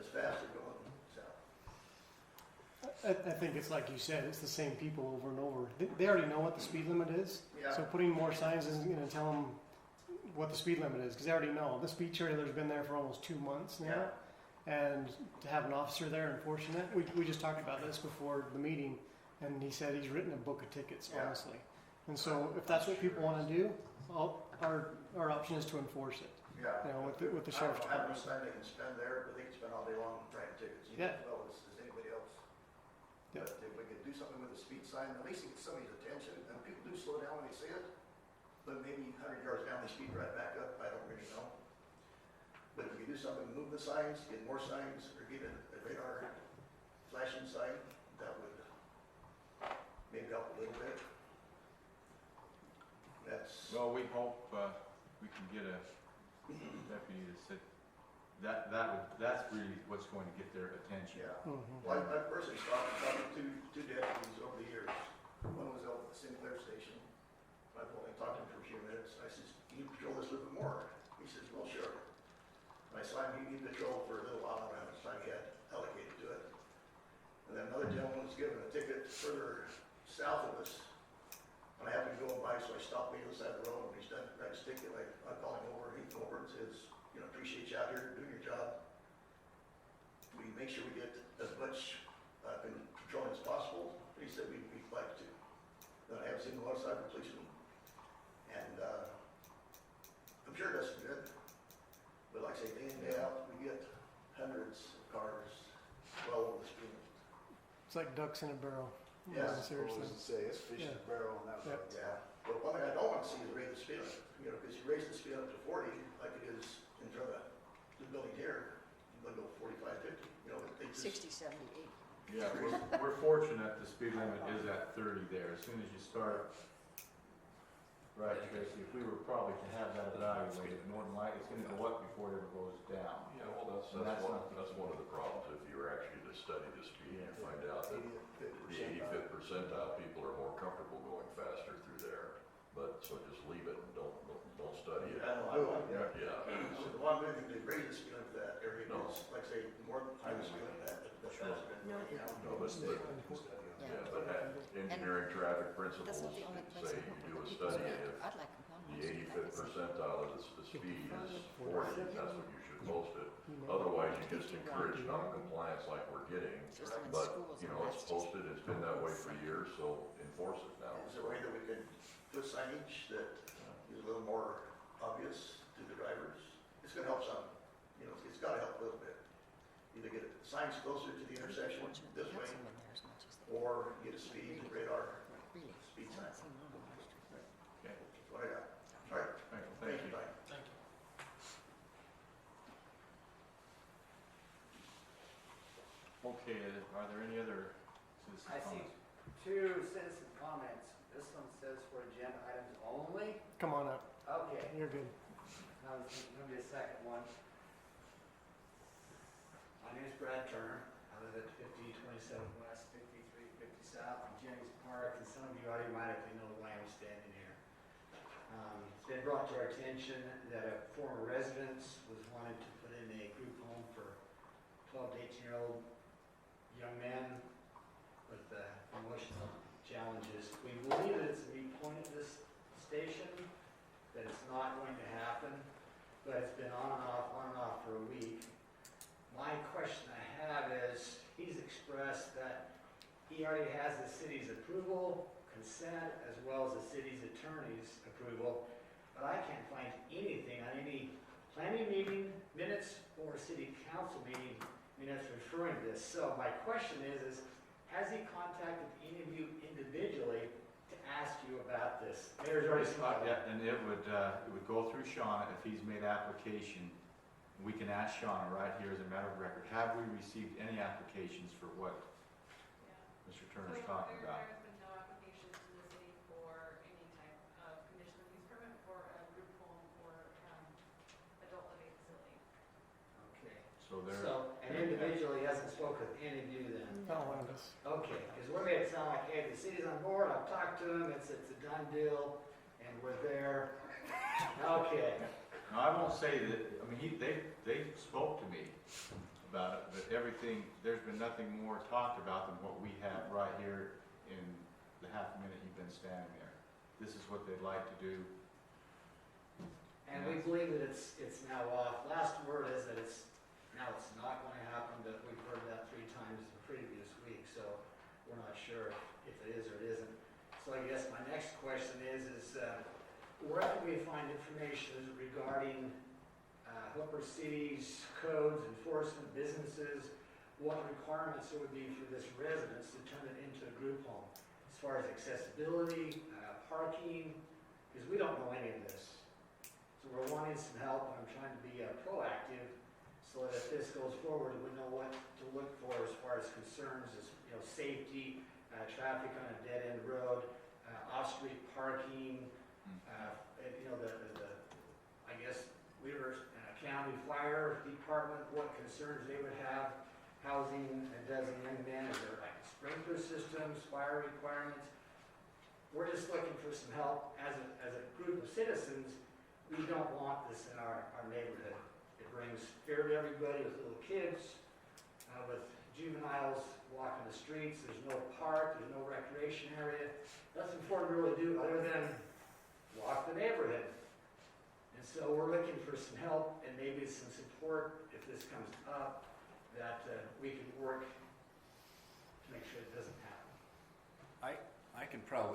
as fast as going south. I think it's like you said, it's the same people over and over. They already know what the speed limit is, Yeah. so putting more signs isn't going to tell them what the speed limit is, because they already know. The speed trailer's been there for almost 2 months now, and to have an officer there enforcing it, we just talked about this before the meeting, and he said he's written a book of tickets, Yeah. honestly. And so if that's what people want to do, our option is to enforce it. Yeah. You know, with the sheriff's I don't have department. much time they can spend there, but they can spend all day long writing tickets, you know, Yeah. as well as anybody else. Yeah. But if we could do something with the speed sign, at least it gets somebody's attention, and people do slow down when they see it, but maybe 100 yards down, they speed right back up, I don't really know. But if we could do something, move the signs, get more signs, or get a radar flashing sign, that would maybe help a little bit. That's, Well, we hope we can get a deputy to sit. That's really what's going to get their attention. yeah. Mhm. Well, I personally talked to two deputies over the years. One was out at the Sinclair station. I've only talked to him for a few minutes. I says, "Can you patrol this a little bit more?" He says, "Well, sure." And I saw him, he patrolled for a little while, I don't know how much time he had allocated to it. And then another gentleman was given a ticket further south of us. And I happened to go by, so I stopped on the other side of the road, and he's done, write his ticket, I call him over, he came over and says, "You know, appreciate you out here doing your job. We make sure we get as much control as possible." He said, we'd like to. Then I have seen the motorcycle policeman, and I'm sure that's good. But like I say, day in, day out, we get hundreds of cars well over the speed limit. It's like ducks in a barrel. Yeah, Seriously. say, it's fish in a barrel on that Yeah. road. Yeah, but one thing I don't want to see is raise the speed limit, you know, because you raise the speed up to 40, like it is in front of the building 60, 70, 80. Yeah, we're fortunate the speed limit is at 30 there. As soon as you start, right, Tracy, if we were probably to have that evaluated, more than likely, it's gonna go up before it ever goes down. Yeah, well, And that's not- that's one of the problems, if you were actually to study the speed, you find out that the 85th percentile people are more comfortable going faster through there. But, so just leave it and don't study it. I know, I like that. Yeah. So the one moving to raise the speed limit for that area No. is, like I say, more high the speed limit that, that's been, No, you know. No, but engineering traffic principles That's not the only place say I you hope do a that people study, spend. if I'd like them on the most of 85th that. percentile of the speed is 40, that's what you should post it. Otherwise, you just encourage non-compliance like we're getting. It's just them in But, schools you and know, that's it's just- posted, it's been that way for years, so enforce it now. Is there a way that we could put signage that is a little more obvious to the drivers? It's gonna help some, you know, it's gotta help a little bit. Either get signs closer to the intersection Fortunate this they have way, some in there as much as they or get a speed radar really. speed I sign. haven't seen one on West Street. Okay, That's what I got. All right, thank you. Brian. Thank you. Okay, are there any other citizen I see comments? 2 citizen comments. This one says for agenda items only. Come on up. Okay, You're good. now there's gonna be a second one. My name is Brad Turner. I live at 5027 West, 5350 South in Jenny's Park, and some of you already might have know why I'm standing here. It's been brought to our attention that a former resident was wanting to put in a group home for 12 to 18-year-old young men with emotional challenges. We believe that it's a moot point at this station, that it's not going to happen, but it's been on and off for a week. My question I have is, he's expressed that he already has the city's approval, consent, as well as the city's attorney's approval, but I can't find anything on any planning meeting minutes or city council meeting minutes referring to this. So my question is has he contacted any of you individually to ask you about this? Mayor's already spoken. Yeah, and it would go through Shauna if he's made application. We can ask Shauna right here as a matter of record, have we received any applications for what Yeah. Mr. Turner's talking about? There has been no applications in the city for any type of conditional use permit for a group home or adult living facility. Okay. So there, So, an individual, he hasn't spoken with any of you then? Not one of us. Okay, because we made it sound like, hey, the city's on board, I've talked to them, it's a done deal, and we're there. Okay, now I won't say that, I mean, they spoke to me about it, but everything, there's been nothing more talked about than what we have right here in the half minute you've been standing there. This is what they'd like to do. and we believe that it's now off. Last word is that it's not going to happen, but we've heard that 3 times the previous week, so we're not sure if it is or it isn't. So I guess my next question is where can we find information regarding Hooper City's codes, enforcement, businesses, what requirements there would be for this residence to turn it into a group home? As far as accessibility, parking, because we don't know any of this. So we're wanting some help, and I'm trying to be proactive so that if this goes forward, we know what to look for as far as concerns as, safety, traffic on a dead-end road, off-street parking, I guess Weaver County Fire Department, what concerns they would have, housing a dozen young men, is there like sprinkler systems, fire requirements? We're just looking for some help as a group of citizens. We don't want this in our neighborhood. It brings fear to everybody with little kids, with juveniles walking the streets. There's no park, there's no recreation area. Nothing for them to really do other than walk the neighborhood. And so we're looking for some help and maybe some support if this comes up, that we can work to make sure it doesn't happen.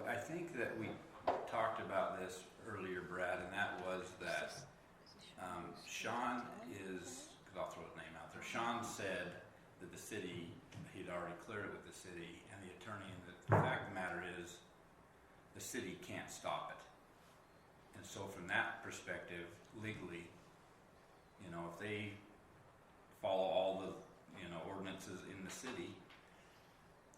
I think that we talked about this earlier, Brad, and that was that Sean is, because I'll throw his name out there, Sean said that the city, he'd already cleared it with the city and the attorney, and the fact of the matter is, the city can't stop it. And so from that perspective, legally, if they follow all the, ordinance ordinances in the city.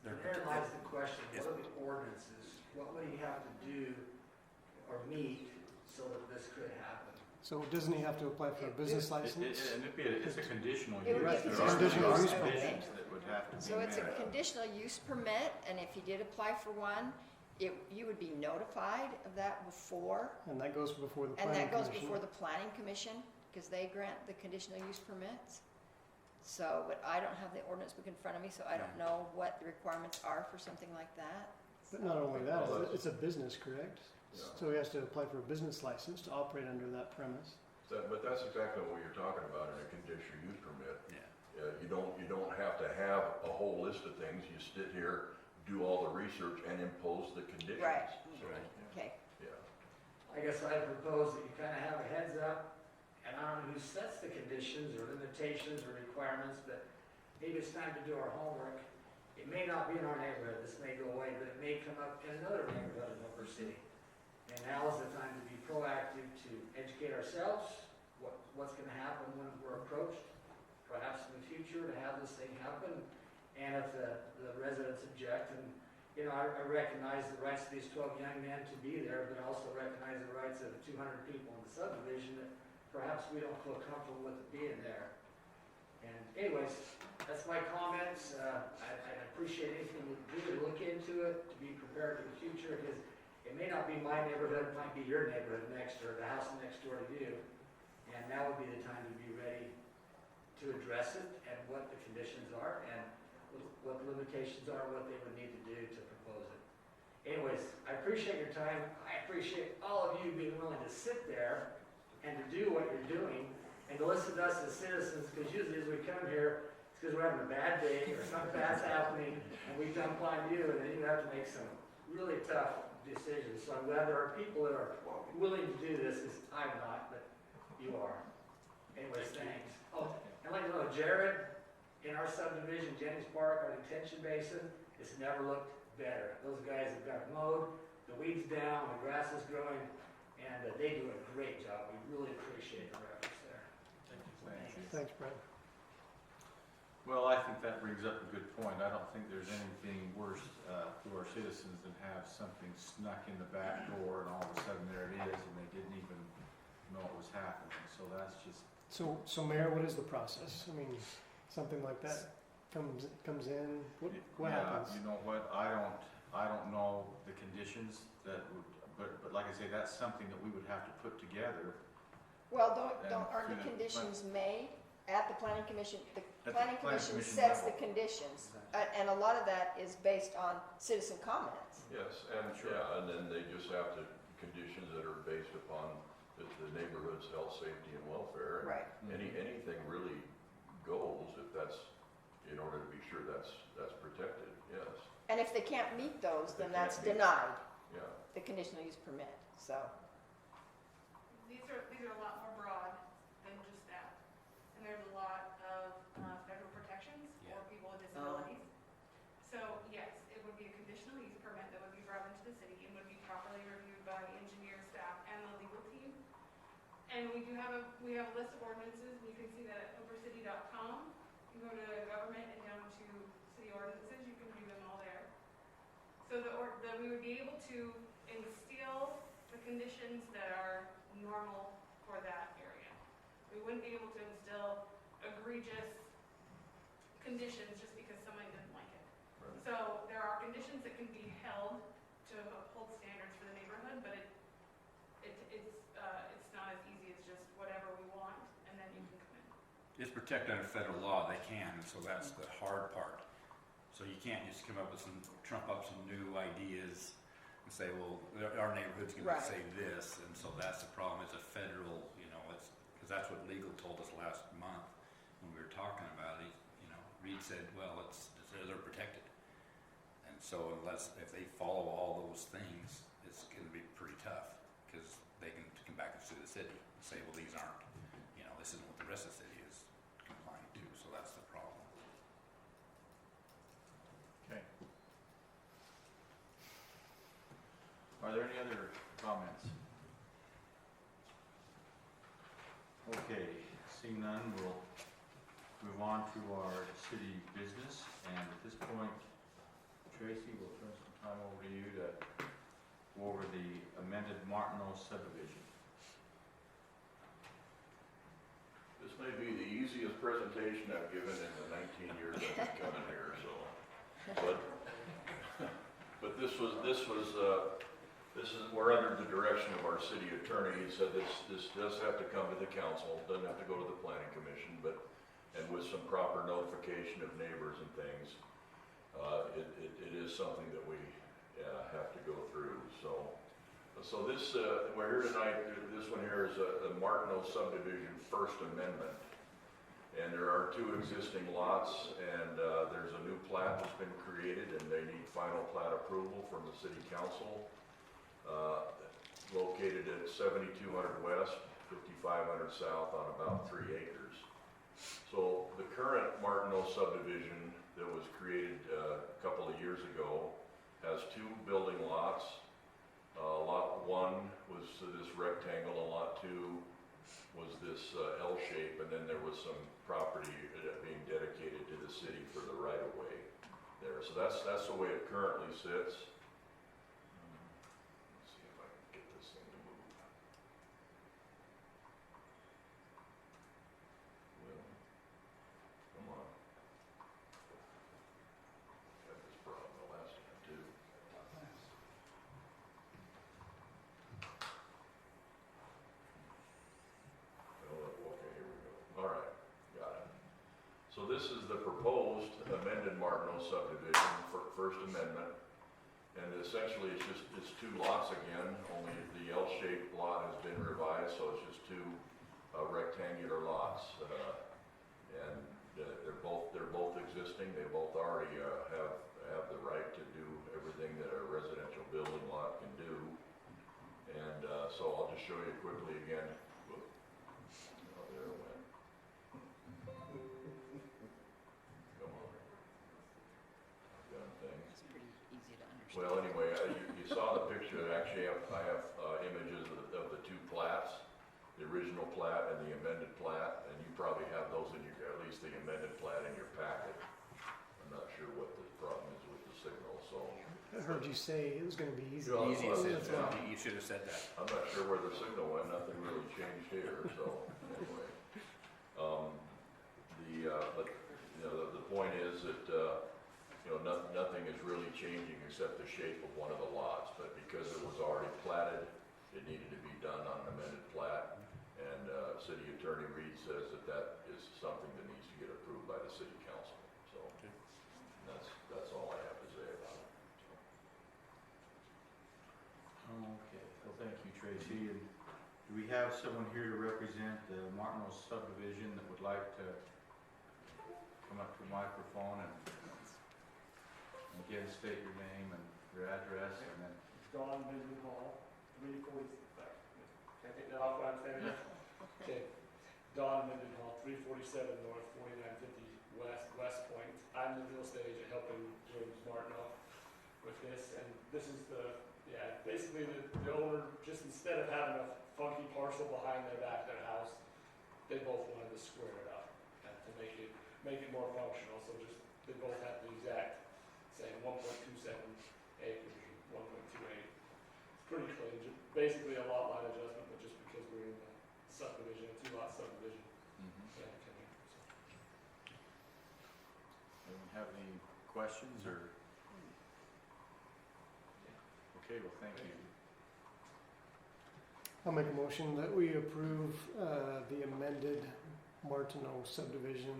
They're Therein lies the question, what are the ordinances? What would he have to do or meet so that this could happen? So doesn't he have to apply for a business license? And it's a conditional It would be use. a There are conditional use conditions permit. that would have to be So it's a met. conditional use permit, and if you did apply for one, you would be notified of that before, And that goes before the and planning that goes commission. before the planning commission, because they grant the conditional use permits. So, but I don't have the ordinance book in front of me, so I don't know what the requirements are for something like that. But not only that, Well, that's- it's a business, correct? Yeah. So he has to apply for a business license to operate under that premise. But that's exactly what you're talking about in a conditional use permit. Yeah. You don't have to have a whole list of things. You sit here, do all the research, and impose the conditions. Right. So, Okay, yeah. I guess I propose that you kind of have a heads up, and I don't know who sets the conditions or limitations or requirements, but maybe it's time to do our homework. It may not be in our neighborhood, this may go away, but it may come up in another neighborhood in Upper City. And now is the time to be proactive, to educate ourselves, what's gonna happen when we're approached, perhaps in the future, to have this thing happen. And if the residents object, and, you know, I recognize the rights of these 12 young men to be there, but also recognize the rights of 200 people in the subdivision that perhaps we don't feel comfortable with it being there. And anyways, that's my comments. I'd appreciate anything you do to look into it, to be prepared for the future, because it may not be my neighborhood, it might be your neighborhood next door, the house next door to you. And now would be the time to be ready to address it and what the conditions are and what the limitations are, what they would need to do to propose it. Anyways, I appreciate your time. I appreciate all of you being willing to sit there and to do what you're doing and to listen to us as citizens, because usually as we come here, it's because we're having a bad day or something bad's happening and we dump on you, and then you have to make some really tough decisions. So I'm glad there are people that are willing to do this, because I'm not, but you are. Anyways, thanks. Oh, I'd like to know, Jared, in our subdivision, Jennings Park, our detention basin, it's never looked better. Those guys have got it mowed, the weeds down, the grass is growing, and they do a great job. We really appreciate their efforts there. Thanks, Brad. Well, I think that brings up a good point. I don't think there's anything worse to our citizens than have something snuck in the back door and all of a sudden there it is and they didn't even know it was happening. So that's just, So Mayor, what is the process? I mean, something like that comes in, what yeah, happens? you know what, I don't know the conditions that would, but like I say, that's something that we would have to put together. well, And aren't the through the conditions made at the planning commission? The the planning planning commission commission sets the level. conditions, and a lot of that is based on citizen comments. Yes, and, yeah, and then they just have to, conditions that are based upon the neighborhood's health, safety, and welfare. And Right. Anything really goes if that's, in order to be sure that's protected, yes, And if they can't meet those, then They that's can't meet. denied, yeah. the conditional use permit, so. These are a lot more broad than just that. And there's a lot of federal protections for people with disabilities. So yes, it would be a conditional use permit that would be brought into the city and would be properly reviewed by engineer, staff, and the legal team. And we have a list of ordinances, and you can see that at overcity.com. You go to government and down to city ordinances, you can view them all there. So we would be able to instill the conditions that are normal for that area. We wouldn't be able to instill egregious conditions just because somebody didn't like it. Right. So there are conditions that can be held to uphold standards for the neighborhood, but it's not as easy as just whatever we want and then you can come in. It's protected under federal law, they can, and so that's the hard part. So you can't just come up with trump up some new ideas and say, well, our neighborhood's gonna Right. say this, and so that's the problem, it's a federal, because that's what legal told us last month when we were talking about it. Reed said, well, they're protected. And so if they follow all those things, it's gonna be pretty tough, because they can come back and sue the city and say, well, these aren't, this isn't what the rest of the city is complying to, so that's the problem. Okay. Are there any other comments? Okay, seeing none, we'll move on to our city business, and at this point, Tracy, we'll turn some time over to you to go over the amended Martineau subdivision. This may be the easiest presentation I've given in the 19 years I've been coming here, so. But this is, we're under the direction of our city attorney. He said this does have to come to the council, doesn't have to go to the planning commission, and with some proper notification of neighbors and things, it is something that we have to go through. So this, we're here tonight, this one here is a Martineau subdivision First Amendment. And there are two existing lots, and there's a new plat that's been created, and they need final plat approval from the city council. Located at 7200 west, 5500 south on about 3 acres. So the current Martineau subdivision that was created a couple of years ago has two building lots. Lot 1 was this rectangle, and lot 2 was this L shape, and then there was some property being dedicated to the city for the right-of-way there. So that's the way it currently sits. Let's see if I can get this thing to move. Well, come on. Had this problem the last time too. Okay, here we go. All right, got it. So this is the proposed amended Martineau subdivision for First Amendment. And essentially it's two lots again, only the L-shaped lot has been revised, so it's just two rectangular lots. And they're both existing. They both already have the right to do everything that a residential building lot can do. And so I'll just show you quickly again. Oh, there it went. Come on. Gun thing. It's pretty easy to understand. Well, anyway, you saw the picture. Actually, I have images of the two plats, the original plat and the amended plat, and you probably have those in your, at least the amended plat in your packet. I'm not sure what the problem is with the signal, so. I heard you say it was gonna be easy. Well, Easy, well, That's why. you should have said that. I'm not sure where the signal went. Nothing really changed here, so anyway. But you know, the point is that nothing is really changing except the shape of one of the lots. But because it was already platted, it needed to be done on an amended plat. And City Attorney Reed says that is something that needs to get approved by the City Council. So that's all I have to say about it. Okay, well, thank you, Tracy. And do we have someone here to represent the Martineau subdivision that would like to come up to the microphone and again state your name and your address, and then Dawn Benjamin Hall, 340, can I take that off what I'm saying? Okay. Dawn Benjamin Hall, 347 North, 4950 West, West Point. I'm the real estate agent helping James Martineau with this, and this is basically the owner, just instead of having a funky parcel behind their back, their house, they both wanted to square it up and to make it more functional, so they both have the exact same 1.27 acres, 1.28. It's pretty clean, basically a lot line adjustment, but just because we're in the subdivision, a 2-lot subdivision. anyone have any questions or? Okay, well, thank you. I'll make a motion that we approve the amended Martineau subdivision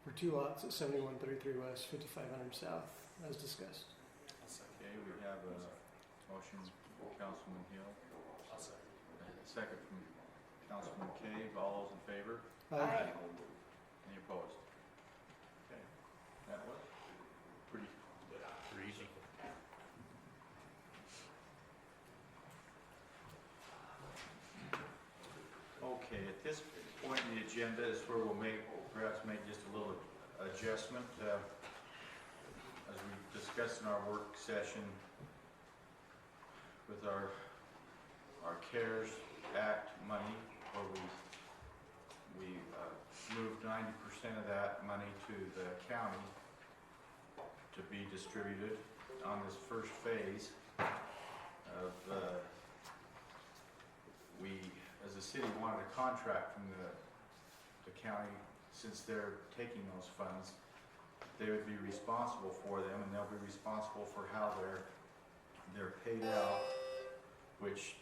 for 2 lots at 7133 west, 5500 south, as discussed. Okay, we have a motion from Councilman Hill. I'll second. And a second from Councilman Cave. All those in favor? Aye. Any opposed? Okay, that was pretty Easy. Okay, at this point in the agenda is where we'll perhaps make just a little adjustment. As we discussed in our work session with our CARES Act money, where we moved 90% of that money to the county to be distributed on this first phase of, we, as a city, wanted a contract from the county, since they're taking those funds. They would be responsible for them, and they'll be responsible for how they're paid out, which,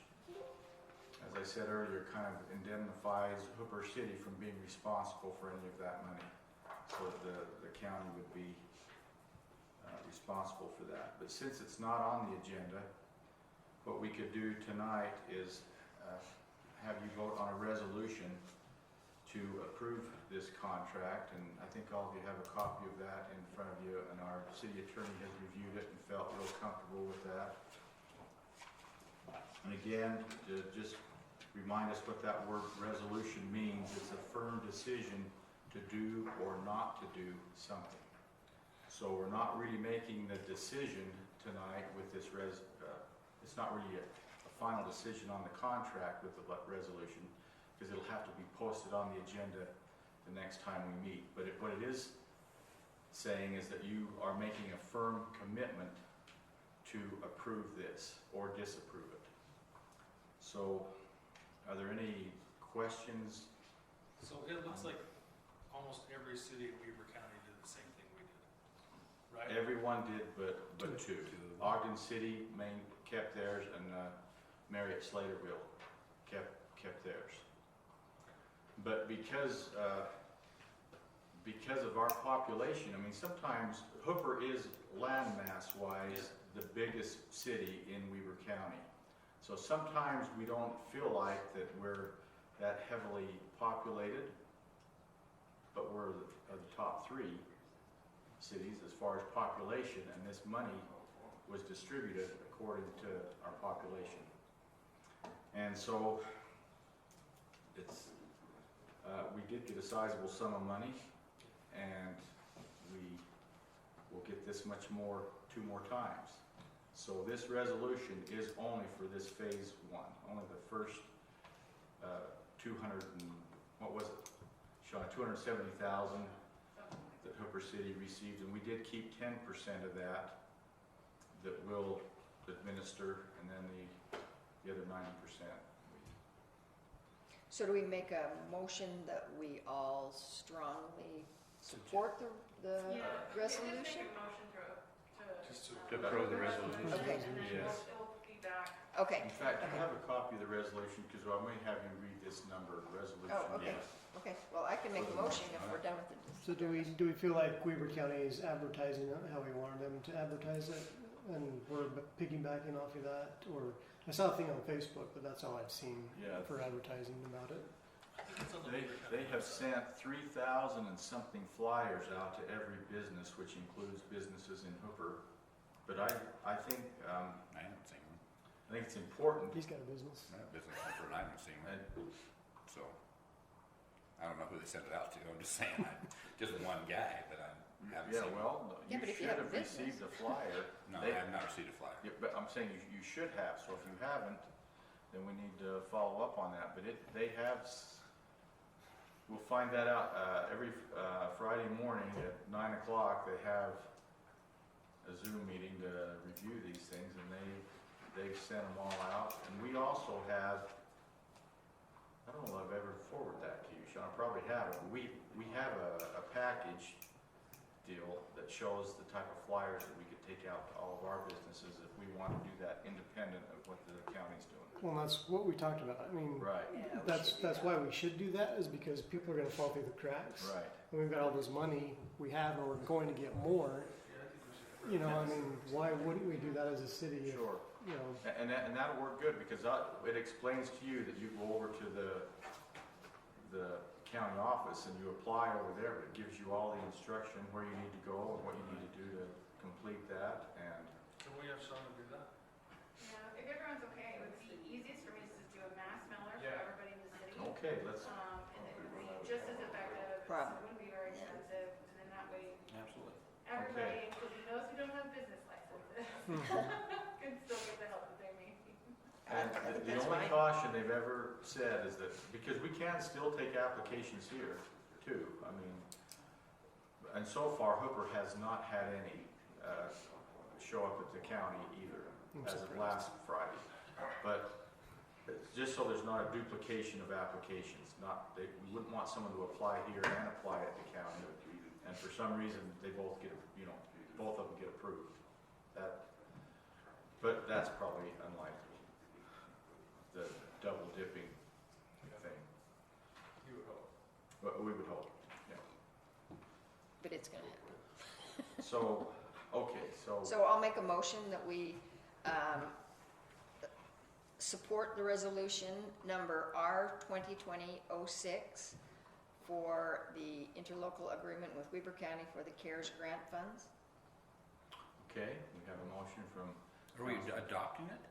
as I said earlier, kind of indemnifies Hooper City from being responsible for any of that money. So the county would be responsible for that. But since it's not on the agenda, what we could do tonight is have you vote on a resolution to approve this contract, and I think all of you have a copy of that in front of you, and our city attorney has reviewed it and felt real comfortable with that. And again, to just remind us what that word resolution means, it's a firm decision to do or not to do something. So we're not really making the decision tonight with this it's not really a final decision on the contract with the resolution, because it'll have to be posted on the agenda the next time we meet. But what it is saying is that you are making a firm commitment to approve this or disapprove it. So, are there any questions? So it looks like almost every city in Weber County did the same thing we did, right? Everyone did, but two. Ogden City kept theirs, and Marriott Slaterville kept theirs. But because of our population, I mean, sometimes Hooper is landmass wise the biggest city in Weber County. So sometimes we don't feel like that we're that heavily populated, but we're the top 3 cities as far as population, and this money was distributed according to our population. And so it's we did get a sizable sum of money, and we will get this much more 2 more times. So this resolution is only for this phase 1, only the first 200 and, what was it, Sean, 270,000 that Hooper City received, and we did keep 10% of that we'll administer, and then the other 90%. So do we make a motion that we all strongly support the resolution? Just make a motion to Just To approve the resolution. Okay. and then Yes. it'll be back. Okay, In fact, you have a copy of the resolution, because I may have you read this number, resolution. Oh, okay. Yes. okay, well, I can make a motion if we're done with it. So do we feel like Weber County is advertising it how we wanted them to advertise it, and we're piggybacking off of that? Or I saw a thing on Facebook, but that's all I've seen Yeah. for advertising about it. I think it's on the They, Weber County they have website. sent 3,000 and something flyers out to every business, which includes businesses in Hooper. But I think, I haven't seen them. I think it's important. He's got a business. I have business for, I haven't seen them. So, I don't know who they sent it out to. I'm just saying, just one guy that I haven't Yeah, seen. well, Yeah, you but if you should have a have business. received a flyer. No, They- I have not received a flyer. Yeah, but I'm saying you should have, so if you haven't, then we need to follow up on that. But they have, we'll find that out, every Friday morning at 9 o'clock, they have a Zoom meeting to review these things, and they've sent them all out. And we also have, I don't know if I've ever forwarded that to you, Sean, I probably haven't. We have a package deal that shows the type of flyers that we could take out to all of our businesses if we want to do that independent of what the county's doing. Well, that's what we talked about. I mean, Right, Yeah, we that's should do that. why we should do that, is because people are going to fall through the cracks. right. And we've got all this money we have, and we're going to get more. You know, I mean, why wouldn't we do that as a city? If, Sure. you know, And that'll work good, because it explains to you that you go over to the county office and you apply over there, but it gives you all the instruction where you need to go and what you need to do to complete that, and Can we have Sean do that? Yeah, if everyone's okay, it would be easiest for me to just do a mass mailer for Yeah. everybody in the city. okay, let's, And it would be just as effective, so it wouldn't be very expensive, and then that way, Absolutely. everybody, including those who don't have business licenses, can still get the help that they need. and I think the that's only fine. caution they've ever said is that, because we can still take applications here, too. I mean, and so far Hooper has not had any show up at the county either, I'm as of surprised. last Friday. But just so there's not a duplication of applications, we wouldn't want someone to apply here and apply at the county, and for some reason, they both get, both of them get approved. But that's probably unlikely, the double dipping thing. You would hope. But we would hope, yeah. But it's gonna happen. So, okay, So I'll make a motion that we support the resolution number R 2020-06 for the interlocal agreement with Weber County for the CARES grant funds. okay, we have a motion from, Are we adopting it?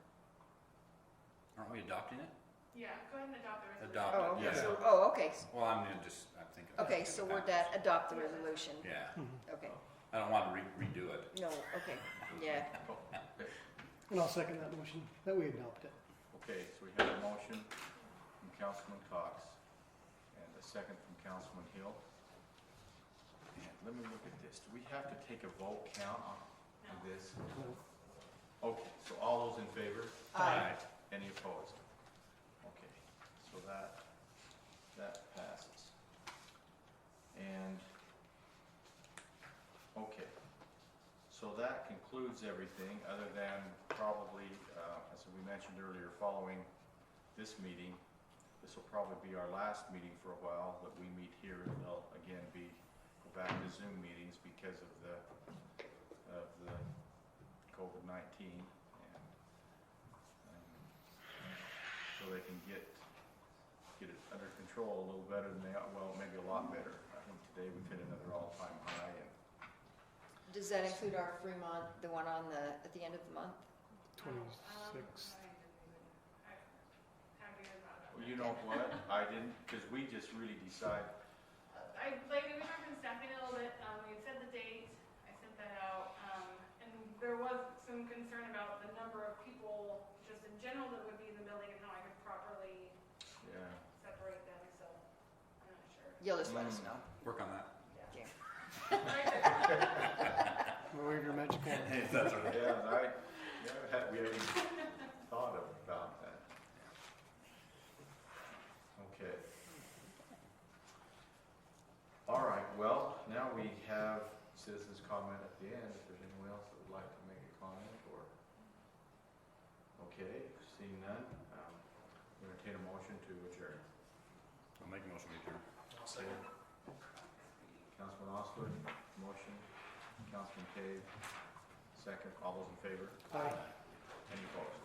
Aren't we adopting it? Yeah, go ahead and adopt the resolution. Adopt Oh, it, okay, yeah. so, okay, Well, I'm thinking. okay, so we're at adopt the resolution. Yeah, Okay, I don't want to redo it. no, okay, yeah. And I'll second that motion, that we adopt it. okay, so we have a motion from Councilman Cox and a second from Councilman Hill. And let me look at this. Do we have to take a vote count on this? Okay, so all those in favor? Aye. Any opposed? Okay, so that passes. And, okay, so that concludes everything, other than probably, as we mentioned earlier, following this meeting, this will probably be our last meeting for a while that we meet here, and they'll again go back to Zoom meetings because of the COVID-19, and so they can get it under control a little better than maybe a lot better. I think today we've hit another all-time high, and Does that include our Fremont, the one at the end of the month? 26th. well, you know what? I didn't, because we just really decide. We talked in staffing a little bit, we had set the date, I sent that out, and there was some concern about the number of people, just in general, that would be in the building and how I could properly Yeah. separate them, so I'm not sure. You'll just let us know. Work on that. Okay. Right there. Wave your magic wand. That's right. Yeah, we haven't even thought about that. Okay. All right, well, now we have citizens' comment at the end, if there's anyone else that would like to make a comment, or, okay, seeing none, we entertain a motion to adjourn. I'll make a motion to adjourn. I'll second. Councilman Osler, motion, Councilman Cave, second, all those in favor? Aye. Any opposed?